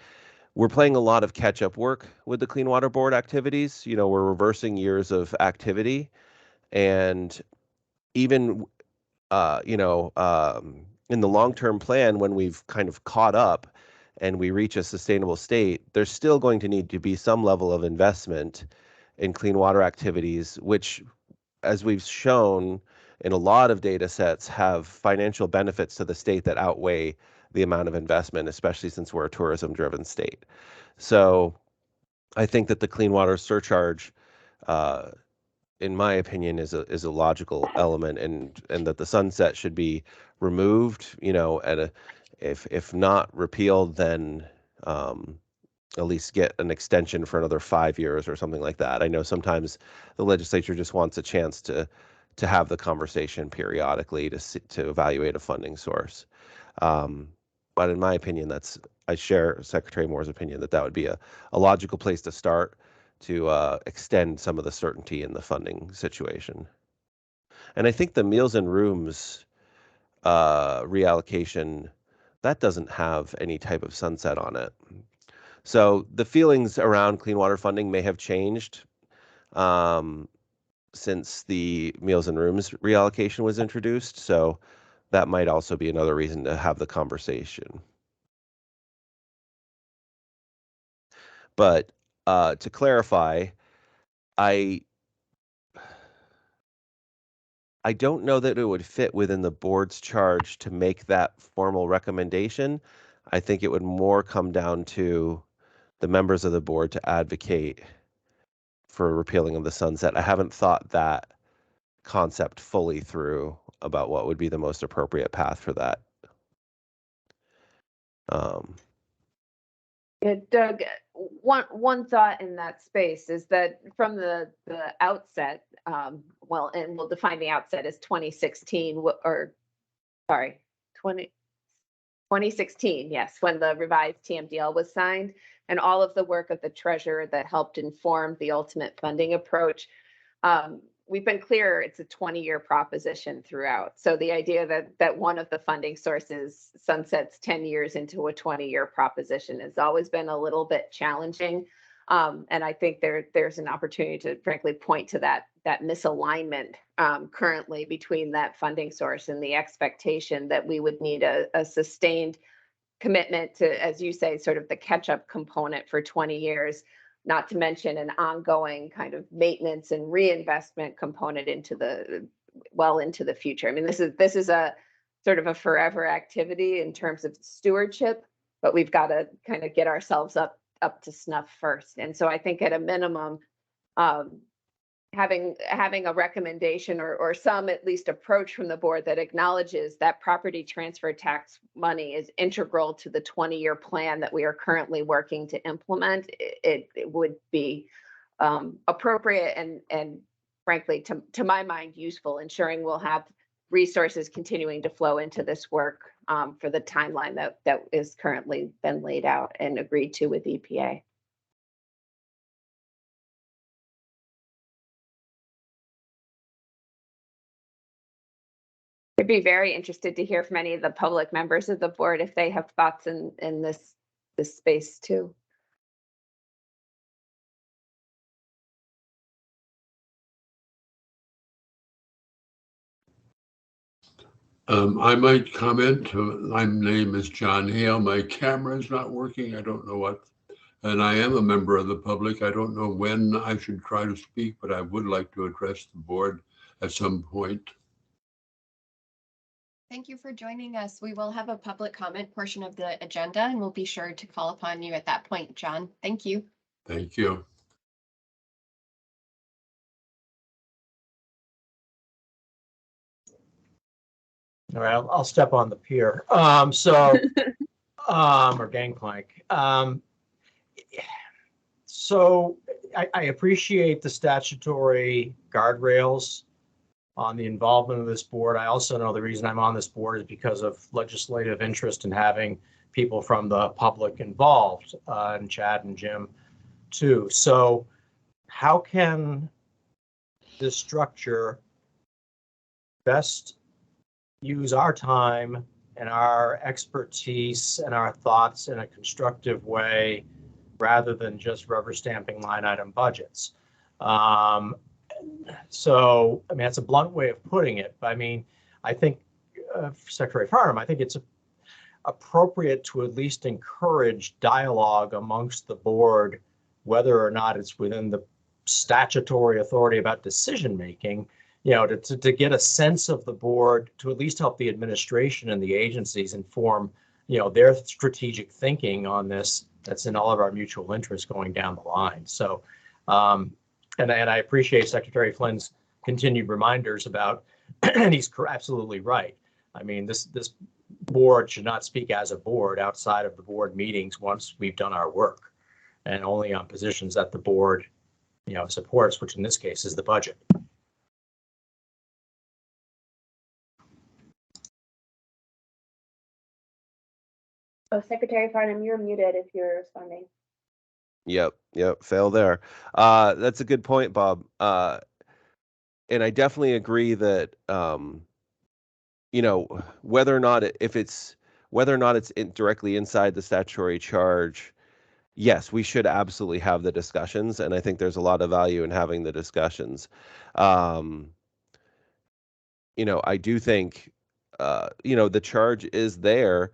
we're playing a lot of catch-up work with the Clean Water Board activities. You know, we're reversing years of activity, and even in the long-term plan, when we've kind of caught up and we reach a sustainable state, there's still going to need to be some level of investment in clean water activities, which, as we've shown in a lot of data sets, have financial benefits to the state that outweigh the amount of investment, especially since we're a tourism-driven state. So I think that the clean water surcharge, in my opinion, is a logical element, and that the sunset should be removed. You know, if not repealed, then at least get an extension for another 5 years or something like that. I know sometimes the legislature just wants a chance to have the conversation periodically to evaluate a funding source. But in my opinion, I share Secretary Moore's opinion that would be a logical place to start to extend some of the certainty in the funding situation. And I think the meals and rooms reallocation, that doesn't have any type of sunset on it. So the feelings around clean water funding may have changed since the meals and rooms reallocation was introduced. So that might also be another reason to have the conversation. But to clarify, I don't know that it would fit within the board's charge to make that formal recommendation. I think it would more come down to the members of the board to advocate for repealing of the sunset. I haven't thought that concept fully through about what would be the most appropriate path for that. Doug, one thought in that space is that from the outset, and we'll define the outset as 2016, 2016, yes, when the revised TMDL was signed, and all of the work of the treasurer that helped inform the ultimate funding approach. We've been clear it's a 20-year proposition throughout. So the idea that one of the funding sources sunsets 10 years into a 20-year proposition has always been a little bit challenging. And I think there's an opportunity to frankly point to that misalignment currently between that funding source and the expectation that we would need a sustained commitment to, as you say, sort of the catch-up component for 20 years. Not to mention an ongoing kind of maintenance and reinvestment component into the future. I mean, this is a sort of a forever activity in terms of stewardship, but we've got to kind of get ourselves up to snuff first. And so I think at a minimum, having a recommendation or some at least approach from the board that acknowledges that property transfer tax money is integral to the 20-year plan that we are currently working to implement, it would be appropriate and frankly, to my mind, useful, ensuring we'll have resources continuing to flow into this work for the timeline that is currently been laid out and agreed to with EPA. I'd be very interested to hear from any of the public members of the board if they have thoughts in this space too. I might comment. My name is John Hale. My camera is not working. I don't know what. And I am a member of the public. I don't know when I should try to speak, but I would like to address the board at some point. Thank you for joining us. We will have a public comment portion of the agenda, and we'll be sure to call upon you at that point, John. Thank you. Thank you. All right, I'll step on the pier. Or Gangplank. So I appreciate the statutory guardrails on the involvement of this board. I also know the reason I'm on this board is because of legislative interest in having people from the public involved, and Chad and Jim too. So how can this structure best use our time and our expertise and our thoughts in a constructive way rather than just rubber stamping line item budgets. So, I mean, that's a blunt way of putting it. But I mean, I think, Secretary Farnham, I think it's appropriate to at least encourage dialogue amongst the board, whether or not it's within the statutory authority about decision making, to get a sense of the board, to at least help the administration and the agencies inform, their strategic thinking on this. That's in all of our mutual interests going down the line. So, and I appreciate Secretary Flynn's continued reminders about, and he's absolutely right. I mean, this board should not speak as a board outside of the board meetings once we've done our work, and only on positions that the board, supports, which in this case is the budget. Oh, Secretary Farnham, you're muted if you're responding. Yep, fail there. That's a good point, Bob. And I definitely agree that whether or not it's directly inside the statutory charge, yes, we should absolutely have the discussions, and I think there's a lot of value in having the discussions. I do think the charge is there.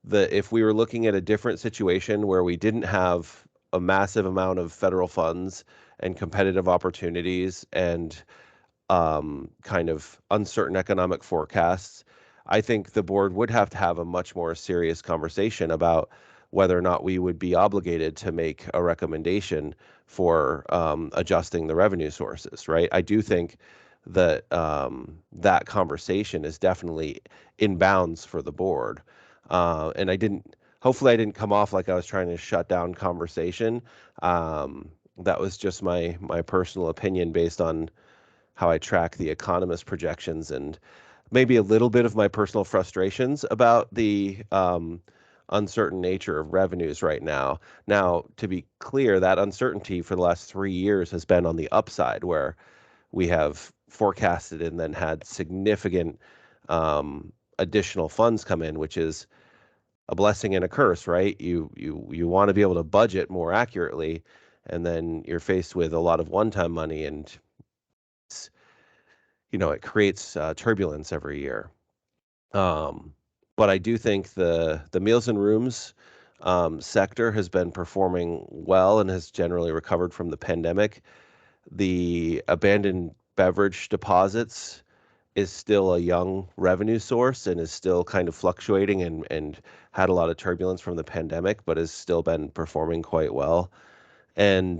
That if we were looking at a different situation where we didn't have a massive amount of federal funds and competitive opportunities and kind of uncertain economic forecasts, I think the board would have to have a much more serious conversation about whether or not we would be obligated to make a recommendation for adjusting the revenue sources, right? I do think that that conversation is definitely in bounds for the board. And hopefully I didn't come off like I was trying to shut down conversation. That was just my personal opinion based on how I track the economist projections and maybe a little bit of my personal frustrations about the uncertain nature of revenues right now. Now, to be clear, that uncertainty for the last 3 years has been on the upside, where we have forecasted and then had significant additional funds come in, which is a blessing and a curse, right? You want to be able to budget more accurately, and then you're faced with a lot of one-time money, and it creates turbulence every year. But I do think the meals and rooms sector has been performing well and has generally recovered from the pandemic. The abandoned beverage deposits is still a young revenue source and is still kind of fluctuating and had a lot of turbulence from the pandemic, but has still been performing quite well. And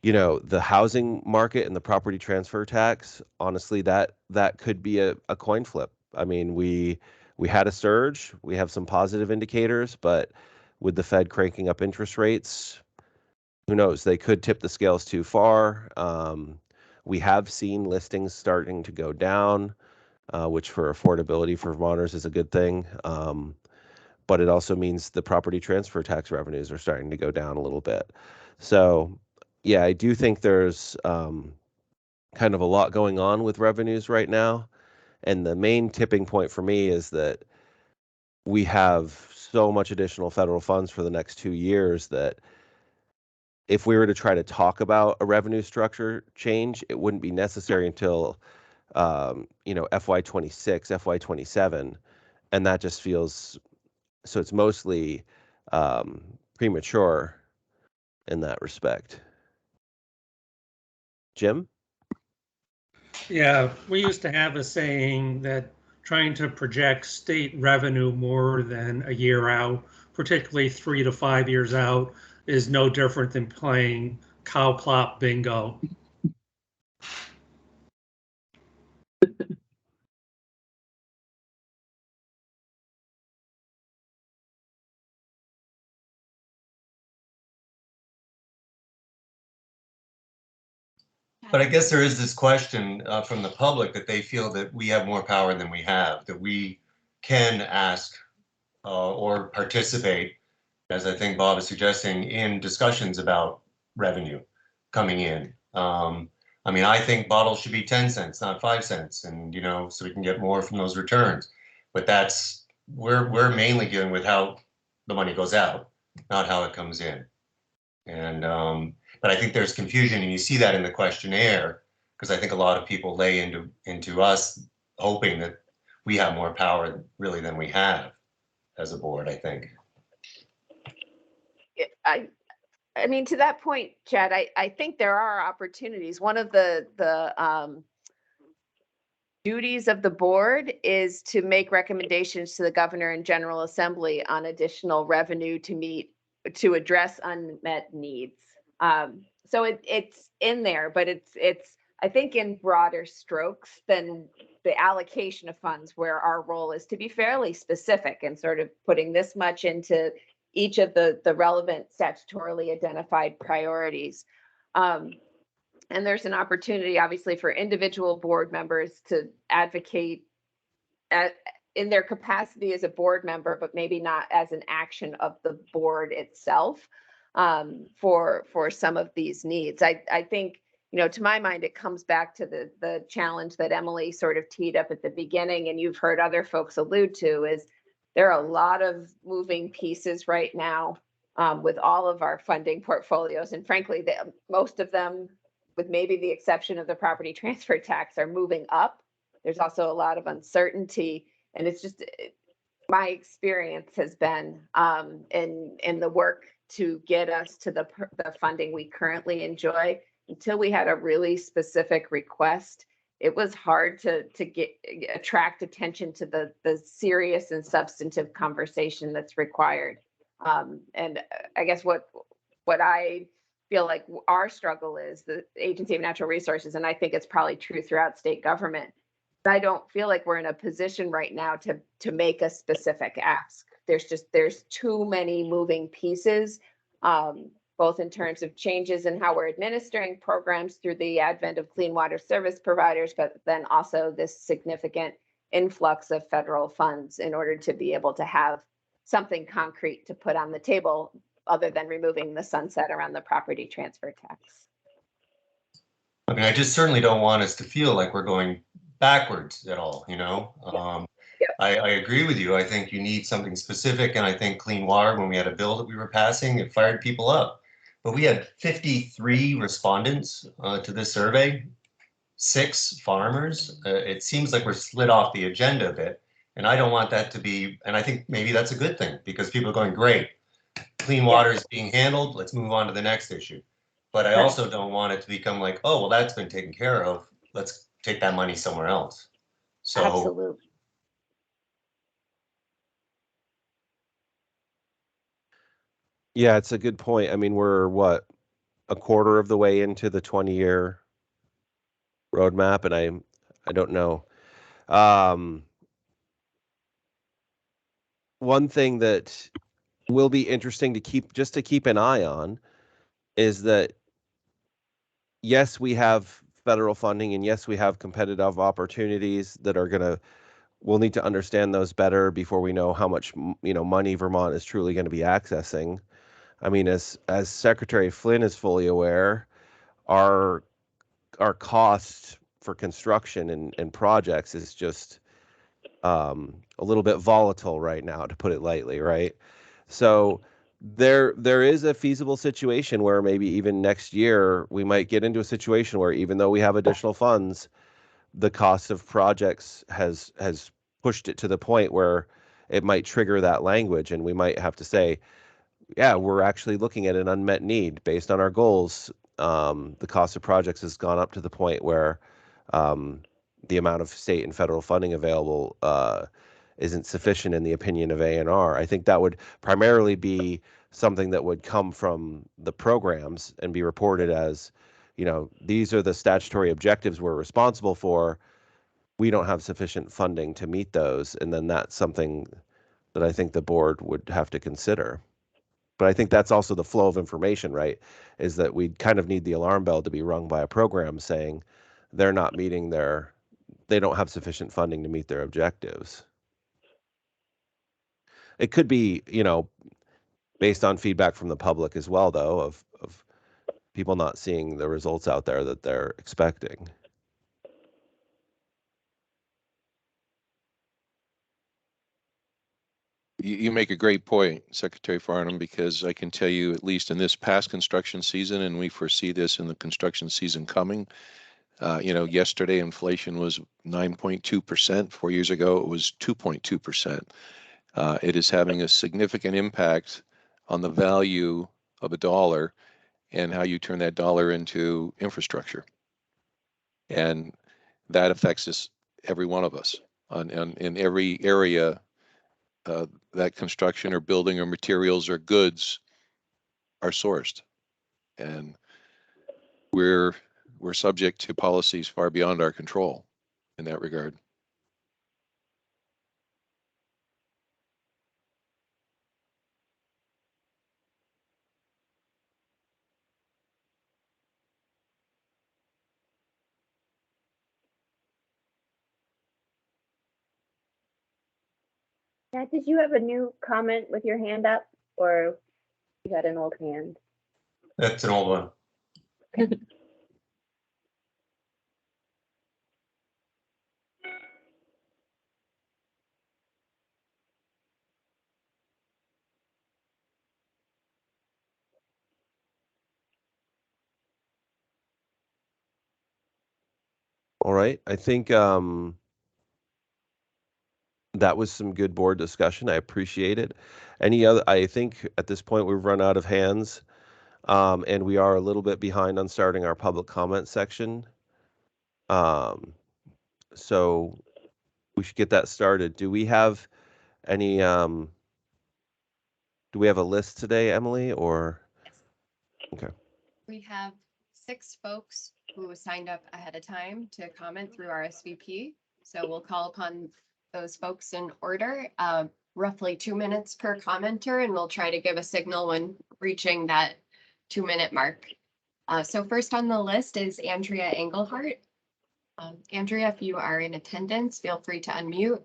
the housing market and the property transfer tax, honestly, that could be a coin flip. I mean, we had a surge, we have some positive indicators, but with the Fed cranking up interest rates, who knows? They could tip the scales too far. We have seen listings starting to go down, which for affordability for Vermonters is a good thing. But it also means the property transfer tax revenues are starting to go down a little bit. So, yeah, I do think there's kind of a lot going on with revenues right now. And the main tipping point for me is that we have so much additional federal funds for the next 2 years that if we were to try to talk about a revenue structure change, it wouldn't be necessary until, FY26, FY27. And that just feels, so it's mostly premature in that respect. Jim? Yeah, we used to have a saying that trying to project state revenue more than a year out, particularly 3 to 5 years out, is no different than playing cow plop bingo. But I guess there is this question from the public that they feel that we have more power than we have, that we can ask or participate, as I think Bob is suggesting, in discussions about revenue coming in. I mean, I think bottles should be 10 cents, not 5 cents, and so we can get more from those returns. But we're mainly dealing with how the money goes out. not how it comes in. And but I think there's confusion, and you see that in the questionnaire, because I think a lot of people lay into us hoping that we have more power really than we have as a board, I think. I mean, to that point, Chad, I think there are opportunities. One of the duties of the board is to make recommendations to the governor and general assembly on additional revenue to address unmet needs. So it's in there, but it's I think in broader strokes than the allocation of funds, where our role is to be fairly specific and sort of putting this much into each of the relevant statutorily identified priorities. And there's an opportunity, obviously, for individual board members to advocate in their capacity as a board member, but maybe not as an action of the board itself, for some of these needs. I think, to my mind, it comes back to the challenge that Emily sort of teed up at the beginning, and you've heard other folks allude to, is there are a lot of moving pieces right now with all of our funding portfolios. And frankly, most of them, with maybe the exception of the property transfer tax, are moving up. There's also a lot of uncertainty. And it's just, my experience has been in the work to get us to the funding we currently enjoy, until we had a really specific request, it was hard to attract attention to the serious and substantive conversation that's required. And I guess what I feel like our struggle is, the Agency of Natural Resources, and I think it's probably true throughout state government, I don't feel like we're in a position right now to make a specific ask. There's too many moving pieces, both in terms of changes in how we're administering programs through the advent of clean water service providers, but then also this significant influx of federal funds in order to be able to have something concrete to put on the table, other than removing the sunset around the property transfer tax. I mean, I just certainly don't want us to feel like we're going backwards at all, Yep. I agree with you. I think you need something specific, and I think clean water, when we had a bill that we were passing, it fired people up. But we had 53 respondents to this survey, 6 farmers. It seems like we're slid off the agenda a bit, and I don't want that to be, and I think maybe that's a good thing, because people are going, great, clean water is being handled, let's move on to the next issue. But I also don't want it to become like, oh, well, that's been taken care of, let's take that money somewhere else. So Absolutely. Yeah, it's a good point. I mean, we're what, a quarter of the way into the 20-year roadmap, and I don't know. One thing that will be interesting to keep an eye on is that, yes, we have federal funding, and yes, we have competitive opportunities that we'll need to understand those better before we know how much money Vermont is truly going to be accessing. I mean, as Secretary Flynn is fully aware, our cost for construction and projects is just a little bit volatile right now, to put it lightly, right? So there is a feasible situation where maybe even next year we might get into a situation where, even though we have additional funds, the cost of projects has pushed it to the point where it might trigger that language, and we might have to say, yeah, we're actually looking at an unmet need based on our goals. The cost of projects has gone up to the point where the amount of state and federal funding available isn't sufficient in the opinion of A&R. I think that would primarily be something that would come from the programs and be reported as, these are the statutory objectives we're responsible for. We don't have sufficient funding to meet those. And then that's something that I think the board would have to consider. But I think that's also the flow of information, right? Is that we kind of need the alarm bell to be rung by a program saying they're not meeting they don't have sufficient funding to meet their objectives. It could be, based on feedback from the public as well, though, of people not seeing the results out there that they're expecting. You make a great point, Secretary Farnham, because I can tell you, at least in this past construction season, and we foresee this in the construction season coming, yesterday inflation was 9.2%. 4 years ago, it was 2.2%. It is having a significant impact on the value of a dollar and how you turn that dollar into infrastructure. And that affects us, every one of us, in every area that construction or building or materials or goods are sourced. And we're subject to policies far beyond our control in that regard. Matt, did you have a new comment with your hand up, or you got an old hand? That's an old one. All right. I think that was some good board discussion. I appreciate it. I think at this point we've run out of hands, and we are a little bit behind on starting our public comment section. So we should get that started. Do we have any, do we have a list today, Emily, or? Okay. We have 6 folks who signed up ahead of time to comment through RSVP. So we'll call upon those folks in order, roughly 2 minutes per commenter, and we'll try to give a signal when reaching that 2-minute mark. So first on the list is Andrea Engelhardt. Andrea, if you are in attendance, feel free to unmute.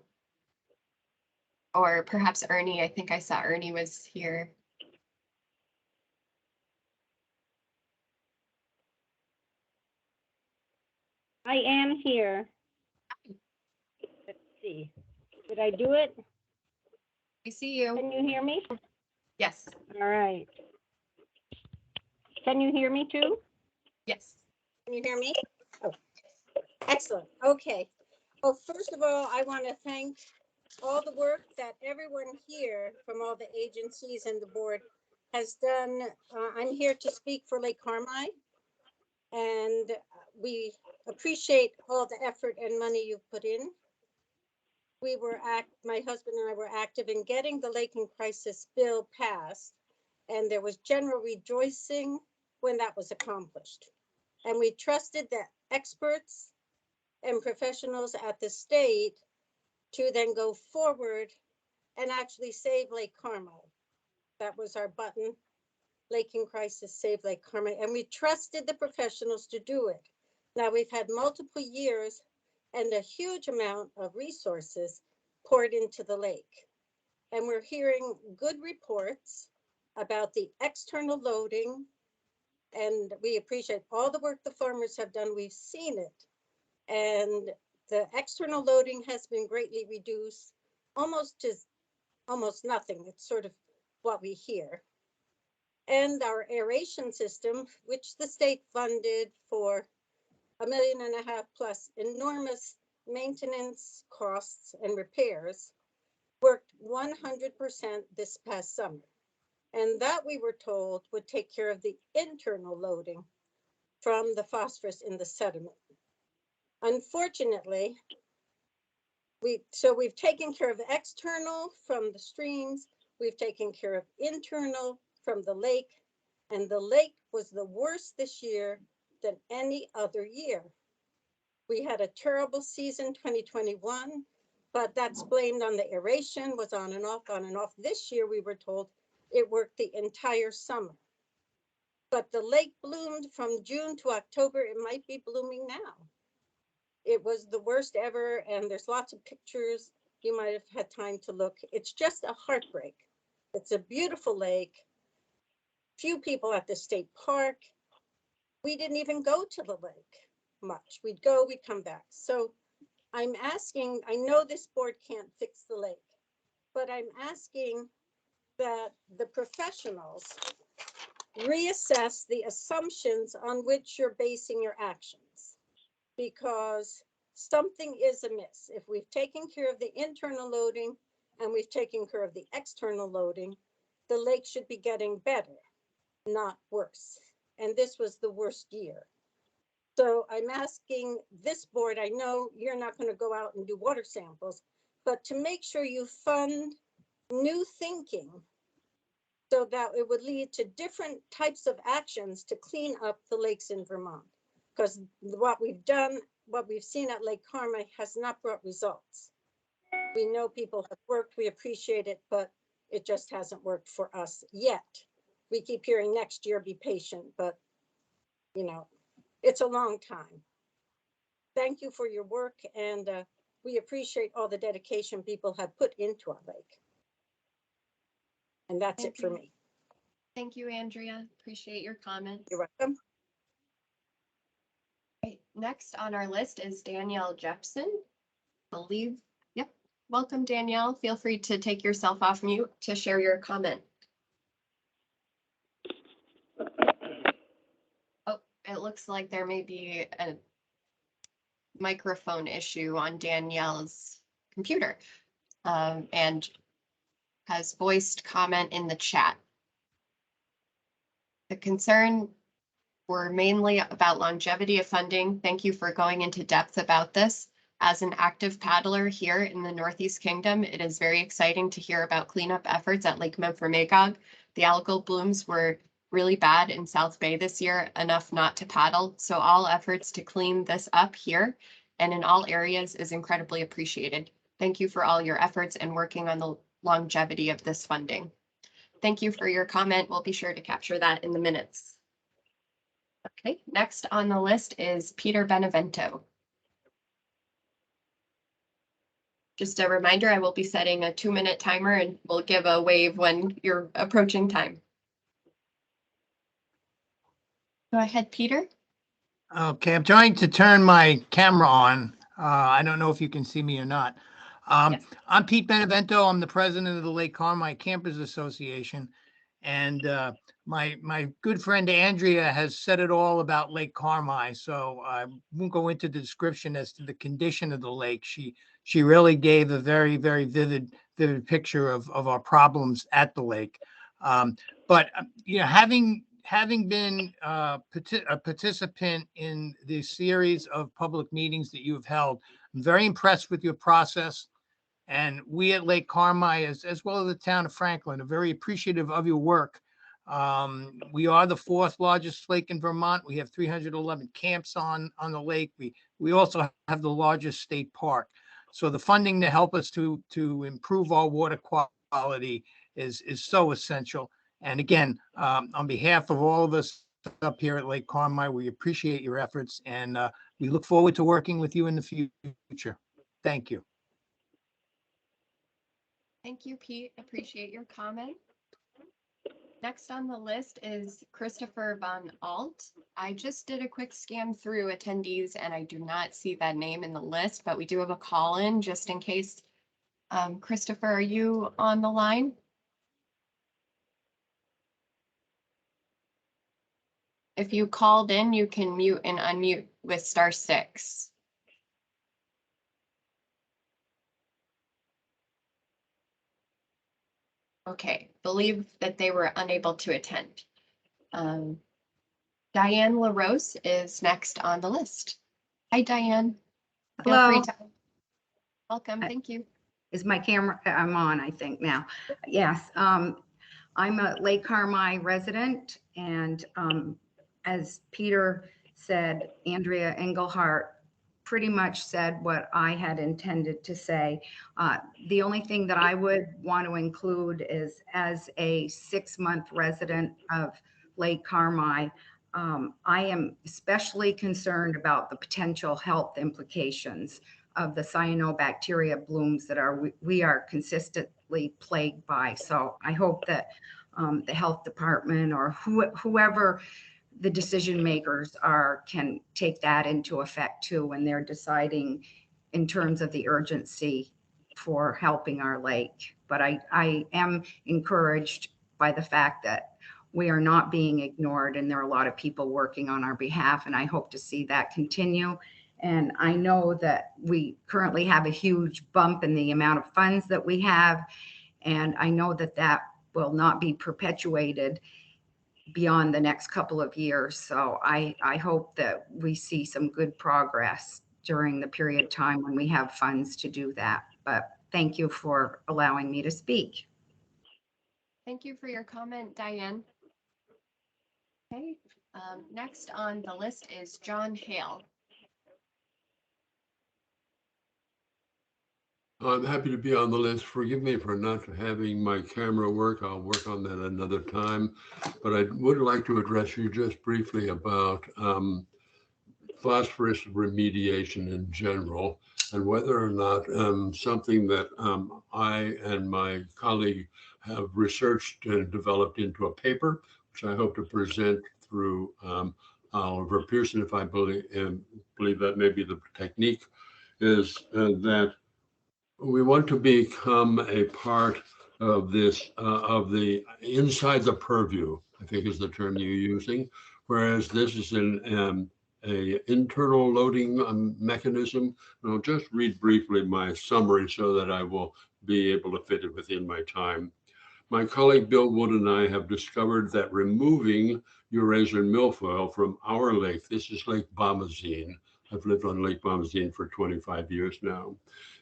Or perhaps Ernie, I think I saw Ernie was here. I am here. Let's see. Did I do it? We see you. Can you hear me? Yes. All right. Can you hear me too? Yes. Can you hear me? Oh, excellent. Okay. Well, first of all, I want to thank all the work that everyone here from all the agencies and the board has done. I'm here to speak for Lake Carmi, and we appreciate all the effort and money you've put in. My husband and I were active in getting the lake and crisis bill passed, and there was general rejoicing when that was accomplished. And we trusted the experts and professionals at the state to then go forward and actually save Lake Carmel. That was our button, Lake in Crisis, Save Lake Carmel. And we trusted the professionals to do it. Now we've had multiple years and a huge amount of resources poured into the lake. And we're hearing good reports about the external loading, and we appreciate all the work the farmers have done. We've seen it. And the external loading has been greatly reduced, almost nothing. It's sort of what we hear. And our aeration system, which the state funded for $1.5 million plus enormous maintenance costs and repairs, worked 100% this past summer. And that, we were told, would take care of the internal loading from the phosphorus in the sediment. Unfortunately, we've taken care of the external from the streams, we've taken care of internal from the lake, and the lake was the worst this year than any other year. We had a terrible season, 2021, but that's blamed on the aeration, was on and off, on and off. This year, we were told it worked the entire summer. But the lake bloomed from June to October. It might be blooming now. It was the worst ever, and there's lots of pictures. You might have had time to look. It's just a heartbreak. It's a beautiful lake. Few people at the state park. We didn't even go to the lake much. We'd go, we'd come back. So I'm asking, I know this board can't fix the lake, but I'm asking that the professionals reassess the assumptions on which you're basing your actions, because something is amiss. If we've taken care of the internal loading and we've taken care of the external loading, the lake should be getting better, not worse. And this was the worst year. So I'm asking this board, I know you're not going to go out and do water samples, but to make sure you fund new thinking so that it would lead to different types of actions to clean up the lakes in Vermont. Because what we've done, what we've seen at Lake Carmine has not brought results. We know people have worked, we appreciate it, but it just hasn't worked for us yet. We keep hearing next year, be patient, but you know, it's a long time. Thank you for your work, and we appreciate all the dedication people have put into our lake. And that's it for me. Thank you, Andrea. Appreciate your comments. You're welcome. Right, next on our list is Danielle Jepson. Yep. Welcome, Danielle. Feel free to take yourself off mute to share your comment. Oh, it looks like there may be a microphone issue on Danielle's computer, and has voiced comment in the chat. The concern were mainly about longevity of funding. Thank you for going into depth about this. As an active paddler here in the Northeast Kingdom, it is very exciting to hear about cleanup efforts at Lake Memphremagog. The algal blooms were really bad in South Bay this year, enough not to paddle. So all efforts to clean this up here and in all areas is incredibly appreciated. Thank you for all your efforts and working on the longevity of this funding. Thank you for your comment. We'll be sure to capture that in the minutes. Okay, next on the list is Peter Benevento. Just a reminder, I will be setting a 2-minute timer and we'll give a wave when you're approaching time. Go ahead, Peter. Okay, I'm trying to turn my camera on. I don't know if you can see me or not. Yes. I'm Pete Benevento. I'm the president of the Lake Carmine Campers Association. And my good friend Andrea has said it all about Lake Carmine. So I won't go into the description as to the condition of the lake. She really gave a very, very vivid picture of our problems at the lake. But you know, having been a participant in the series of public meetings that you have held, I'm very impressed with your process. And we at Lake Carmine, as well as the town of Franklin, are very appreciative of your work. We are the 4th largest lake in Vermont. We have 311 camps on the lake. We also have the largest state park. So the funding to help us to improve our water quality is so essential. And again, on behalf of all of us up here at Lake Carmine, we appreciate your efforts, and we look forward to working with you in the future. Thank you. Thank you, Pete. Appreciate your comment. Next on the list is Christopher Von Alt. I just did a quick scan through attendees and I do not see that name in the list, but we do have a call in just in case. Christopher, are you on the line? If you called in, you can mute and unmute with *6. Okay, believe that they were unable to attend. Diane LaRose is next on the list. Hi, Diane. Hello. Welcome, thank you. Is my camera, I'm on, I think now. Yes, I'm a Lake Carmine resident, and as Peter said, Andrea Engelhardt pretty much said what I had intended to say. The only thing that I would want to include is, as a 6-month resident of Lake Carmine, I am especially concerned about the potential health implications of the cyanobacteria blooms that we are consistently plagued by. So I hope that the health department or whoever the decision makers are can take that into effect too when they're deciding in terms of the urgency for helping our lake. But I am encouraged by the fact that we are not being ignored, and there are a lot of people working on our behalf, and I hope to see that continue. And I know that we currently have a huge bump in the amount of funds that we have, and I know that that will not be perpetuated beyond the next couple of years. So I hope that we see some good progress during the period of time when we have funds to do that. But thank you for allowing me to speak. Thank you for your comment, Diane. Okay, next on the list is John Hale. I'm happy to be on the list. Forgive me for not having my camera work. I'll work on that another time. But I would like to address you just briefly about phosphorus remediation in general, and whether or not something that I and my colleague have researched and developed into a paper, which I hope to present through Oliver Pearson, if I believe that may be the technique, is that we want to become a part of this, of the inside the purview, I think is the term you're using, whereas this is an a internal loading mechanism. And I'll just read briefly my summary so that I will be able to fit it within my time. My colleague Bill Wood and I have discovered that removing Eurasian milfoil from our lake, this is Lake Bomazene, I've lived on Lake Bomazene for 25 years now,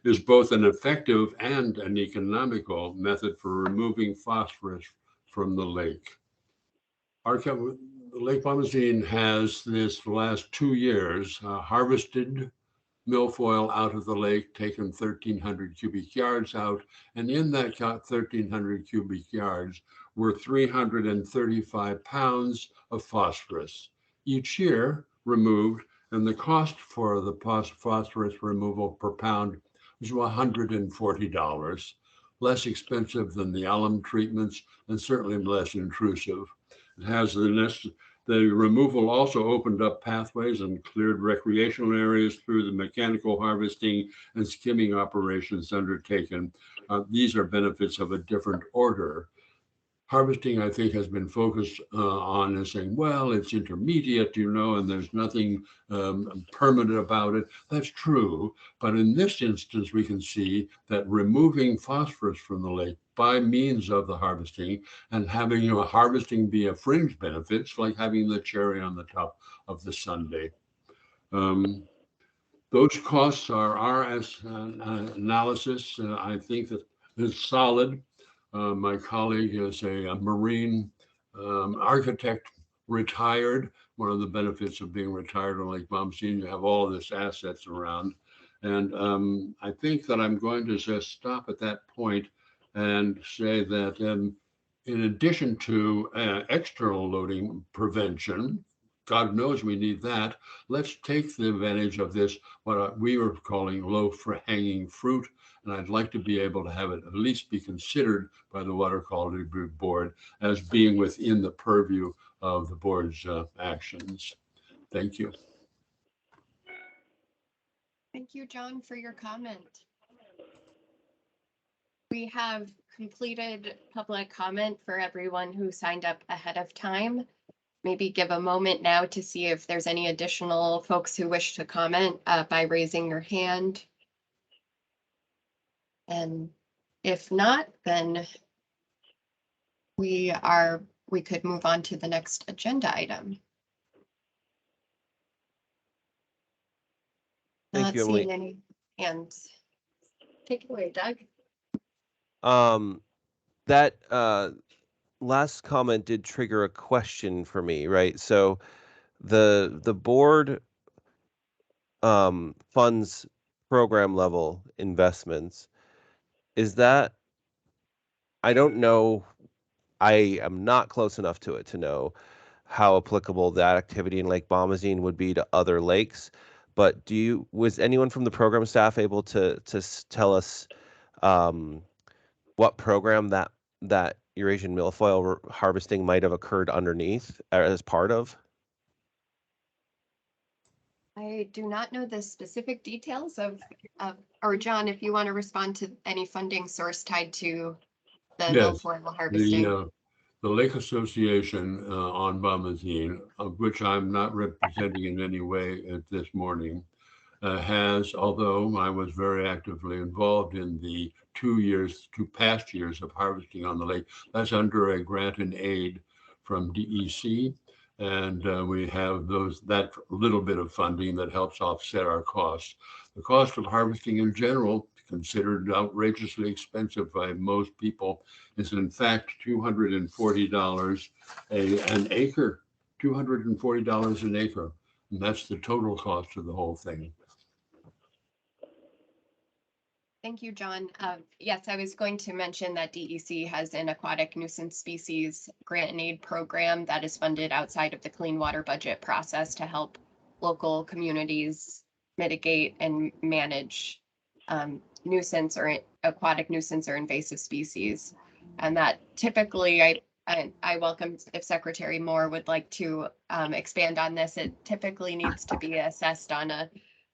is both an effective and an economical method for removing phosphorus from the lake. Lake Bomazene has this last 2 years harvested milfoil out of the lake, taken 1,300 cubic yards out, and in that 1,300 cubic yards were 335 pounds of phosphorus each year removed, and the cost for the phosphorus removal per pound was $140, less expensive than the alum treatments and certainly less intrusive. It has the removal also opened up pathways and cleared recreational areas through the mechanical harvesting and skimming operations undertaken. These are benefits of a different order. Harvesting, I think, has been focused on and saying, well, it's intermediate, you know, and there's nothing permanent about it. That's true. But in this instance, we can see that removing phosphorus from the lake by means of the harvesting and having harvesting be a fringe benefit, it's like having the cherry on the top of the sundae. Those costs are our analysis. I think that is solid. My colleague is a marine architect, retired. One of the benefits of being retired on Lake Bomazene, you have all of this assets around. And I think that I'm going to just stop at that point and say that in addition to external loading prevention, God knows we need that, let's take the advantage of this, what we were calling low-hanging fruit. And I'd like to be able to have it at least be considered by the Water Quality Board as being within the purview of the board's actions. Thank you. Thank you, John, for your comment. We have completed public comment for everyone who signed up ahead of time. Maybe give a moment now to see if there's any additional folks who wish to comment by raising your hand. And if not, then we could move on to the next agenda item. Thank you, Emily. Not seeing any hands. Take it away, Doug. That last comment did trigger a question for me, right? So the board funds program level investments. Is that, I don't know, I am not close enough to it to know how applicable that activity in Lake Bomazene would be to other lakes. But was anyone from the program staff able to tell us what program that Eurasian milfoil harvesting might have occurred underneath as part of? I do not know the specific details or John, if you want to respond to any funding source tied to the Yes, milfoil harvesting. the Lake Association on Bombazine, of which I'm not representing in any way at this morning, has, although I was very actively involved in the 2 past years of harvesting on the lake, that's under a grant and aid from DEC. And we have that little bit of funding that helps offset our costs. The cost of harvesting in general, considered outrageously expensive by most people, is in fact $240 an acre, $240 an acre. And that's the total cost of the whole thing. Thank you, John. Yes, I was going to mention that DEC has an aquatic nuisance species grant and aid program that is funded outside of the clean water budget process to help local communities mitigate and manage nuisance or aquatic nuisance or invasive species. And that typically, I welcome if Secretary Moore would like to expand on this. It typically needs to be assessed on a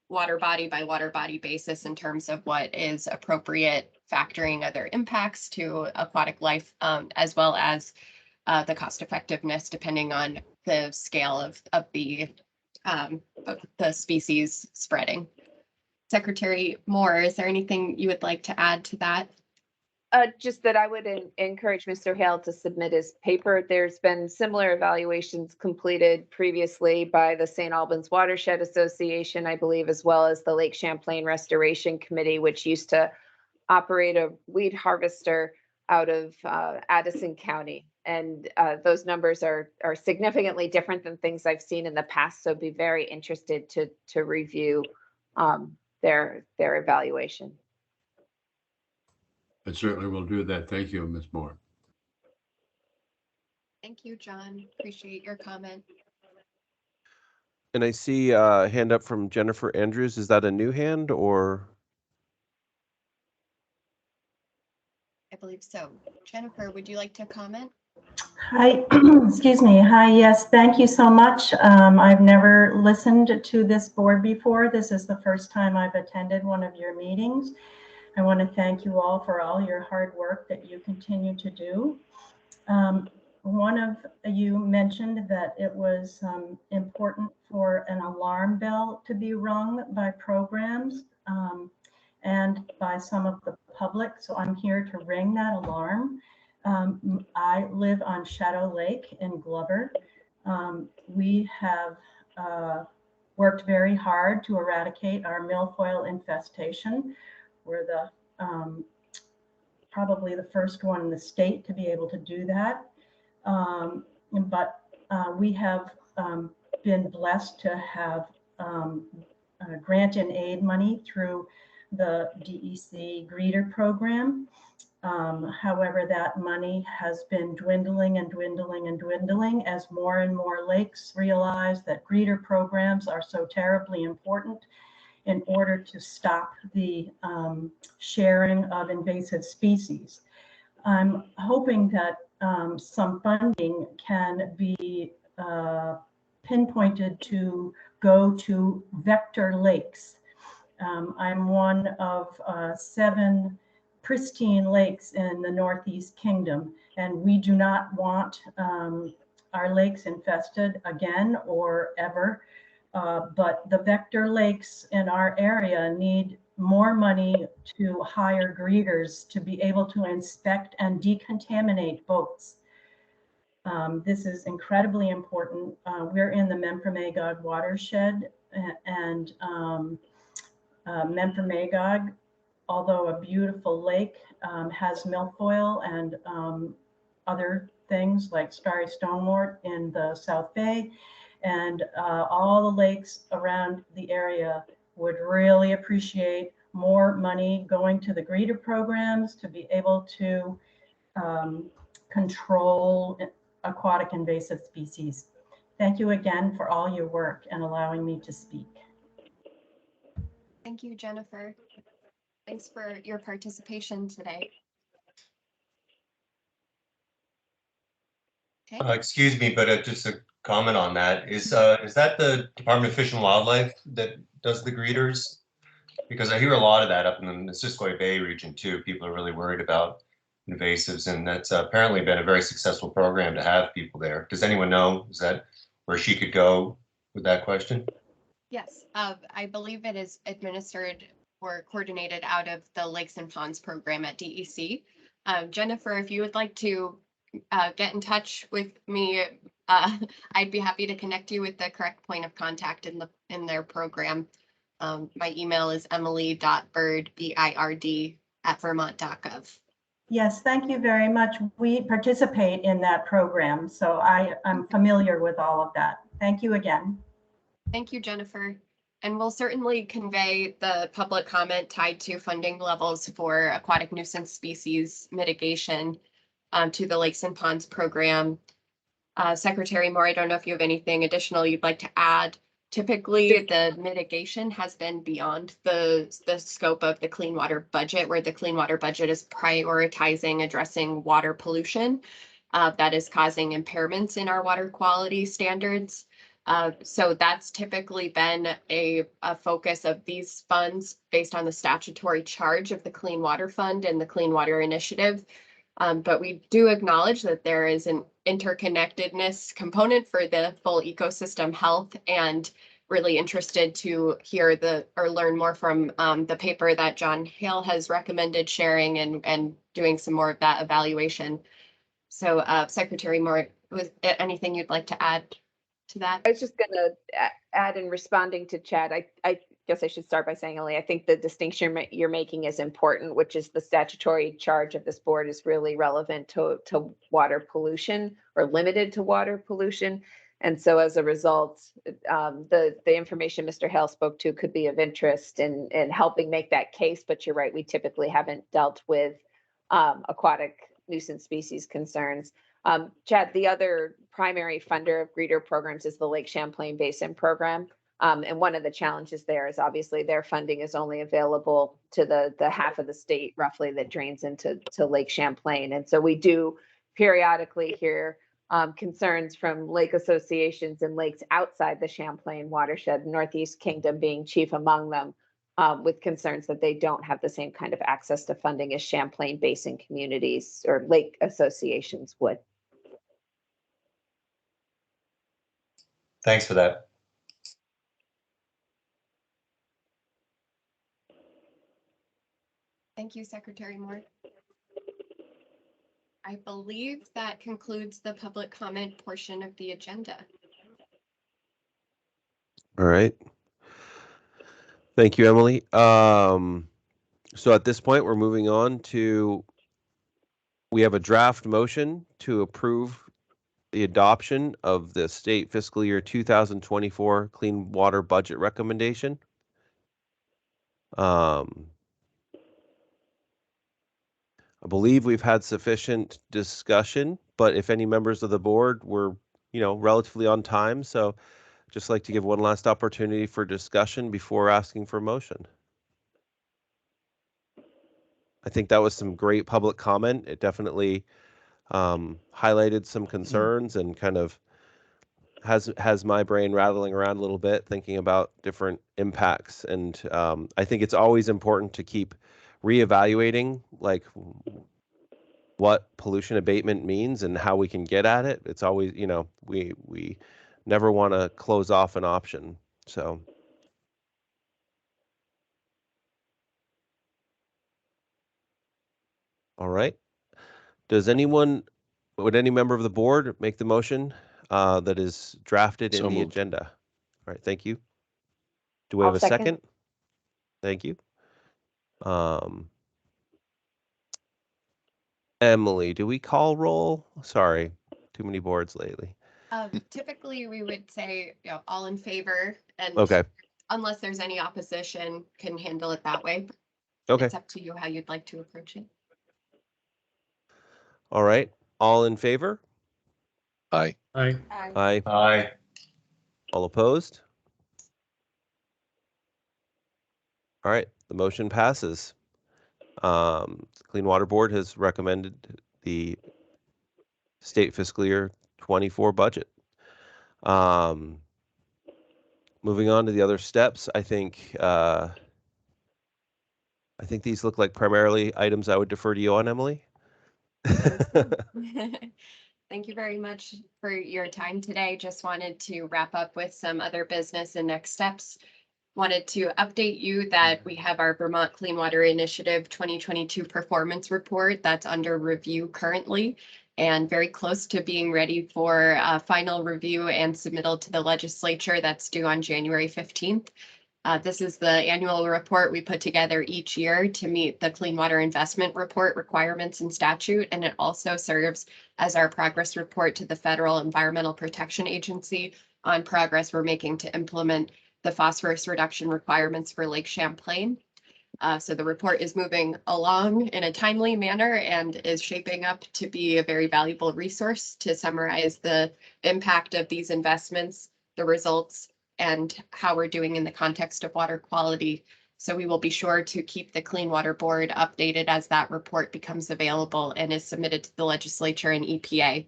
water body by water body basis in terms of what is appropriate, factoring other impacts to aquatic life, as well as the cost effectiveness, depending on the scale of the species spreading. Secretary Moore, is there anything you would like to add to that? Just that I would encourage Mr. Hale to submit his paper. There's been similar evaluations completed previously by the St. Albans Watershed Association, I believe, as well as the Lake Champlain Restoration Committee, which used to operate a weed harvester out of Addison County. And those numbers are significantly different than things I've seen in the past. So be very interested to review their evaluation. I certainly will do that. Thank you, Ms. Moore. Thank you, John. Appreciate your comment. And I see a hand up from Jennifer Andrews. Is that a new hand or? I believe so. Jennifer, would you like to comment? Hi, excuse me. Hi, yes, thank you so much. I've never listened to this board before. This is the first time I've attended one of your meetings. I want to thank you all for all your hard work that you continue to do. One of you mentioned that it was important for an alarm bell to be rung by programs and by some of the public. So I'm here to ring that alarm. I live on Shadow Lake in Glover. We have worked very hard to eradicate our milfoil infestation. We're the probably the first one in the state to be able to do that. But we have been blessed to have grant and aid money through the DEC greeter program. However, that money has been dwindling and dwindling and dwindling as more and more lakes realize that greeter programs are so terribly important in order to stop the sharing of invasive species. I'm hoping that some funding can be pinpointed to go to vector lakes. I'm one of 7 pristine lakes in the Northeast Kingdom, and we do not want our lakes infested again or ever. But the vector lakes in our area need more money to hire greeters to be able to inspect and decontaminate boats. This is incredibly important. We're in the Memphremagog watershed, and Memphremagog, although a beautiful lake, has milfoil and other things like starry stonewort in the South Bay. And all the lakes around the area would really appreciate more money going to the greeter programs to be able to control aquatic invasive species. Thank you again for all your work and allowing me to speak. Thank you, Jennifer. Thanks for your participation today. Okay. Excuse me, but just a comment on that. Is that the Department of Fish and Wildlife that does the greeters? Because I hear a lot of that up in the Missisquoi Bay region too. People are really worried about invasives, and that's apparently been a very successful program to have people there. Does anyone know, is that where she could go with that question? Yes, I believe it is administered or coordinated out of the Lakes and Ponds program at DEC. Jennifer, if you would like to get in touch with me, I'd be happy to connect you with the correct point of contact in their program. My email is emily.bird, BIRD, @vermont.gov. Yes, thank you very much. We participate in that program, so I'm familiar with all of that. Thank you again. Thank you, Jennifer. And we'll certainly convey the public comment tied to funding levels for aquatic nuisance species mitigation to the Lakes and Ponds program. Secretary Moore, I don't know if you have anything additional you'd like to add. Typically, the mitigation has been beyond the scope of the clean water budget, where the clean water budget is prioritizing addressing water pollution that is causing impairments in our water quality standards. So that's typically been a focus of these funds based on the statutory charge of the Clean Water Fund and the Clean Water Initiative. But we do acknowledge that there is an interconnectedness component for the full ecosystem health, and really interested to hear or learn more from the paper that John Hale has recommended sharing and doing some more of that evaluation. So Secretary Moore, was anything you'd like to add to that? I was just going to add in responding to Chad. I guess I should start by saying, Ellie, I think the distinction you're making is important, which is the statutory charge of this board is really relevant to water pollution, or limited to water pollution. And so as a result, the information Mr. Hale spoke to could be of interest in helping make that case. But you're right, we typically haven't dealt with aquatic nuisance species concerns. Chad, the other primary funder of greeter programs is the Lake Champlain Basin program. And one of the challenges there is obviously their funding is only available to the half of the state roughly that drains into Lake Champlain. And so we do periodically hear concerns from lake associations and lakes outside the Champlain watershed, Northeast Kingdom being chief among them, with concerns that they don't have the same kind of access to funding as Champlain Basin communities or lake associations would. Thanks for that. Thank you, Secretary Moore. I believe that concludes the public comment portion of the agenda. All right. Thank you, Emily. So at this point, we're moving on to, we have a draft motion to approve the adoption of the State Fiscal Year 2024 Clean Water Budget Recommendation. I believe we've had sufficient discussion, but if any members of the board were, relatively on time, so just like to give one last opportunity for discussion before asking for a motion. I think that was some great public comment. It definitely highlighted some concerns and kind of has my brain rattling around a little bit, thinking about different impacts. And I think it's always important to keep reevaluating, like, what pollution abatement means and how we can get at it. It's always, we never want to close off an option. So. All right. Would any member of the board make the motion that is drafted in the agenda? All right, thank you. Do we have a second? Thank you. Emily, do we call roll? Sorry, too many boards lately. Typically, we would say, all in favor, and okay, unless there's any opposition, can handle it that way. Okay. It's up to you how you'd like to approach it. All right, all in favor? Aye. Aye. Aye. Aye. All opposed? All right, the motion passes. The Clean Water Board has recommended the State Fiscal Year 24 budget. Moving on to the other steps, I think these look like primarily items I would defer to you on, Emily. Thank you very much for your time today. Just wanted to wrap up with some other business and next steps. Wanted to update you that we have our Vermont Clean Water Initiative 2022 performance report that's under review currently and very close to being ready for final review and submittal to the legislature. That's due on January 15th. This is the annual report we put together each year to meet the Clean Water Investment Report requirements and statute, and it also serves as our progress report to the Federal Environmental Protection Agency on progress we're making to implement the phosphorus reduction requirements for Lake Champlain. So the report is moving along in a timely manner and is shaping up to be a very valuable resource to summarize the impact of these investments, the results, and how we're doing in the context of water quality. So we will be sure to keep the Clean Water Board updated as that report becomes available and is submitted to the legislature and EPA.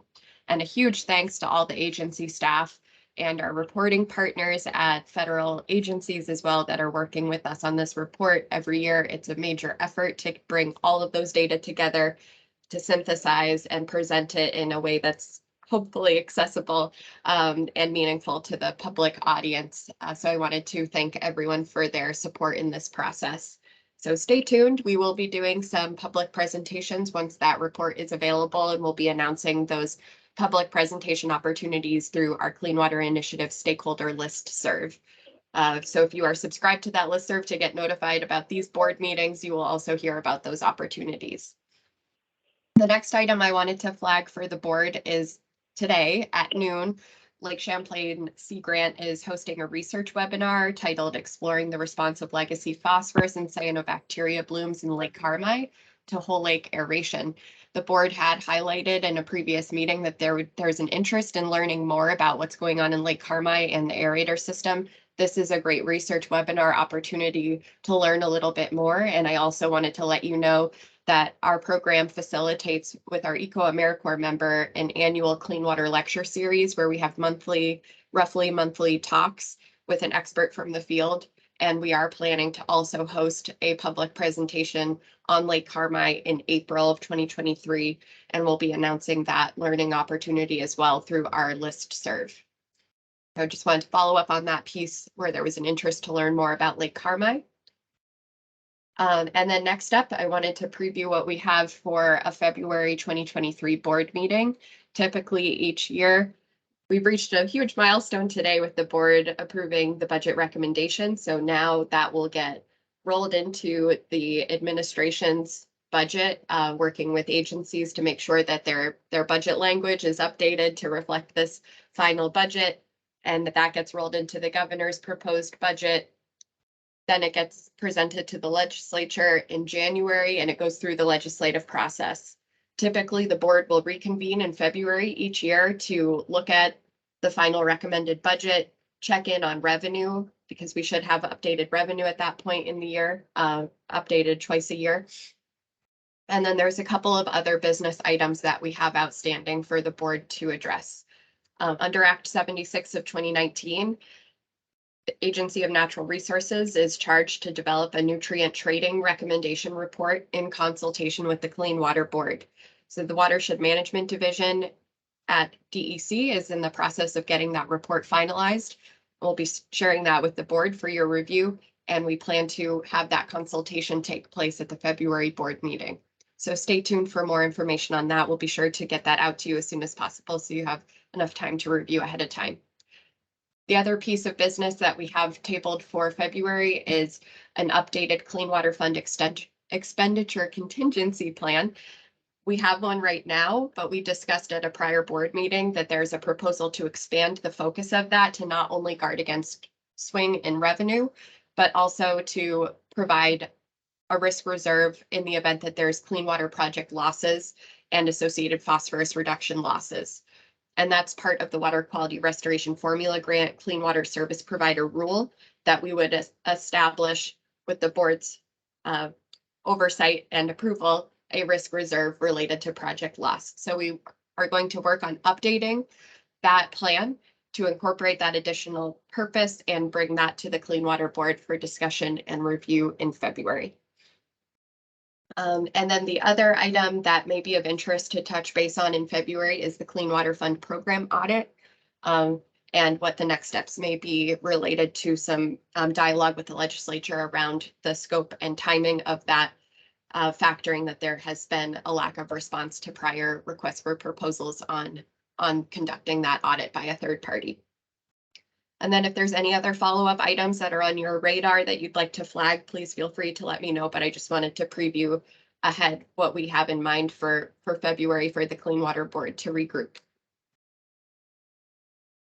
And a huge thanks to all the agency staff and our reporting partners at federal agencies as well that are working with us on this report every year. It's a major effort to bring all of those data together, to synthesize and present it in a way that's hopefully accessible and meaningful to the public audience. So I wanted to thank everyone for their support in this process. So stay tuned. We will be doing some public presentations once that report is available, and we'll be announcing those public presentation opportunities through our Clean Water Initiative stakeholder listserv. So if you are subscribed to that listserv to get notified about these board meetings, you will also hear about those opportunities. The next item I wanted to flag for the board is today at noon, Lake Champlain Sea Grant is hosting a research webinar titled Exploring the Response of Legacy Phosphorus and Cyanobacteria Blooms in Lake Carmi to Whole Lake Aeration. The board had highlighted in a previous meeting that there's an interest in learning more about what's going on in Lake Carmi and the aerator system. This is a great research webinar opportunity to learn a little bit more. And I also wanted to let you know that our program facilitates with our Eco AmeriCorps member an annual clean water lecture series where we have roughly monthly talks with an expert from the field. And we are planning to also host a public presentation on Lake Carmi in April of 2023. And we'll be announcing that learning opportunity as well through our listserv. I just wanted to follow up on that piece where there was an interest to learn more about Lake Carmi. And then next up, I wanted to preview what we have for a February 2023 board meeting. Typically each year, we've reached a huge milestone today with the board approving the budget recommendation. So now that will get rolled into the administration's budget, working with agencies to make sure that their budget language is updated to reflect this final budget, and that gets rolled into the governor's proposed budget. Then it gets presented to the legislature in January and it goes through the legislative process. Typically, the board will reconvene in February each year to look at the final recommended budget, check in on revenue, because we should have updated revenue at that point in the year, updated twice a year. And then there's a couple of other business items that we have outstanding for the board to address. Under Act 76 of 2019, the Agency of Natural Resources is charged to develop a nutrient trading recommendation report in consultation with the Clean Water Board. So the Watershed Management Division at DEC is in the process of getting that report finalized. We'll be sharing that with the board for your review, and we plan to have that consultation take place at the February board meeting. So stay tuned for more information on that. We'll be sure to get that out to you as soon as possible so you have enough time to review ahead of time. The other piece of business that we have tabled for February is an updated Clean Water Fund expenditure contingency plan. We have one right now, but we discussed at a prior board meeting that there's a proposal to expand the focus of that to not only guard against swing in revenue, but also to provide a risk reserve in the event that there's clean water project losses and associated phosphorus reduction losses. And that's part of the Water Quality Restoration Formula Grant Clean Water Service Provider Rule that we would establish with the board's oversight and approval, a risk reserve related to project loss. So we are going to work on updating that plan to incorporate that additional purpose and bring that to the Clean Water Board for discussion and review in February. And then the other item that may be of interest to touch base on in February is the Clean Water Fund program audit. And what the next steps may be related to some dialogue with the legislature around the scope and timing of that, factoring that there has been a lack of response to prior requests for proposals on conducting that audit by a third party. And then if there's any other follow-up items that are on your radar that you'd like to flag, please feel free to let me know. But I just wanted to preview ahead what we have in mind for February for the Clean Water Board to regroup.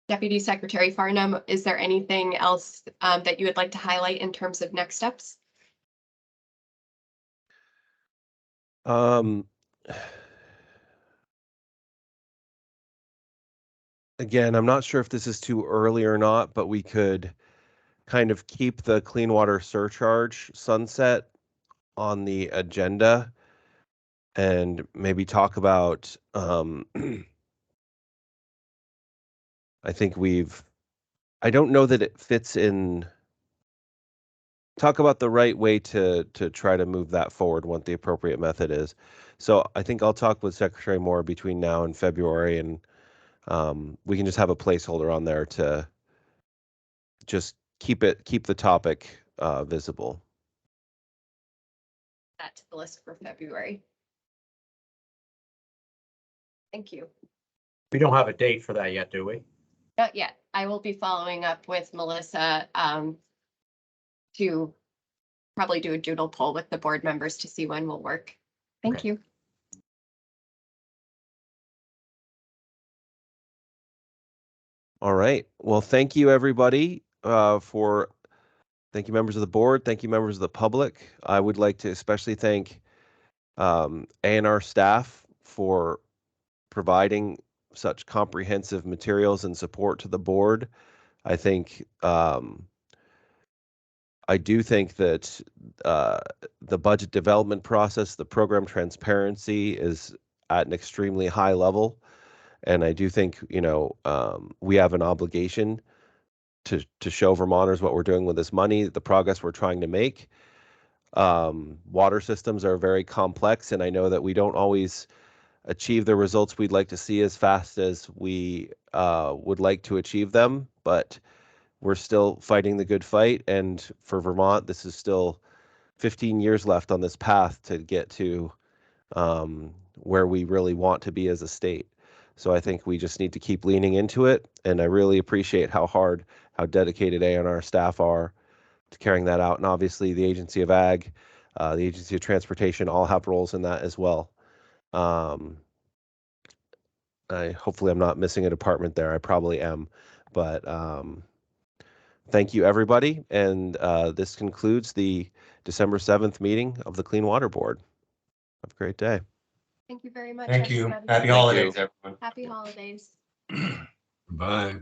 Deputy Secretary Farnham, is there anything else that you would like to highlight in terms of next steps? Again, I'm not sure if this is too early or not, but we could kind of keep the clean water surcharge sunset on the agenda and maybe talk about, I think I don't know that it fits in, talk about the right way to try to move that forward, what the appropriate method is. So I think I'll talk with Secretary Moore between now and February, and we can just have a placeholder on there to just keep the topic visible. That to the list for February. Thank you. We don't have a date for that yet, do we? Not yet. I will be following up with Melissa to probably do a doodle poll with the board members to see when will work. Thank you. All right. Well, thank you, everybody, thank you, members of the board. Thank you, members of the public. I would like to especially thank A&R staff for providing such comprehensive materials and support to the board. I think I do think that the budget development process, the program transparency is at an extremely high level. And I do think, we have an obligation to show Vermonters what we're doing with this money, the progress we're trying to make. Water systems are very complex, and I know that we don't always achieve the results we'd like to see as fast as we would like to achieve them, but we're still fighting the good fight. And for Vermont, this is still 15 years left on this path to get to where we really want to be as a state. So I think we just need to keep leaning into it. And I really appreciate how dedicated A&R staff are to carrying that out. And obviously the Agency of Ag, the Agency of Transportation all have roles in that as well. Hopefully I'm not missing a department there. I probably am, but thank you, everybody. And this concludes the December 7th meeting of the Clean Water Board. Have a great day. Thank you very much. Thank you. Everybody. Happy holidays, everyone. Happy holidays. Bye.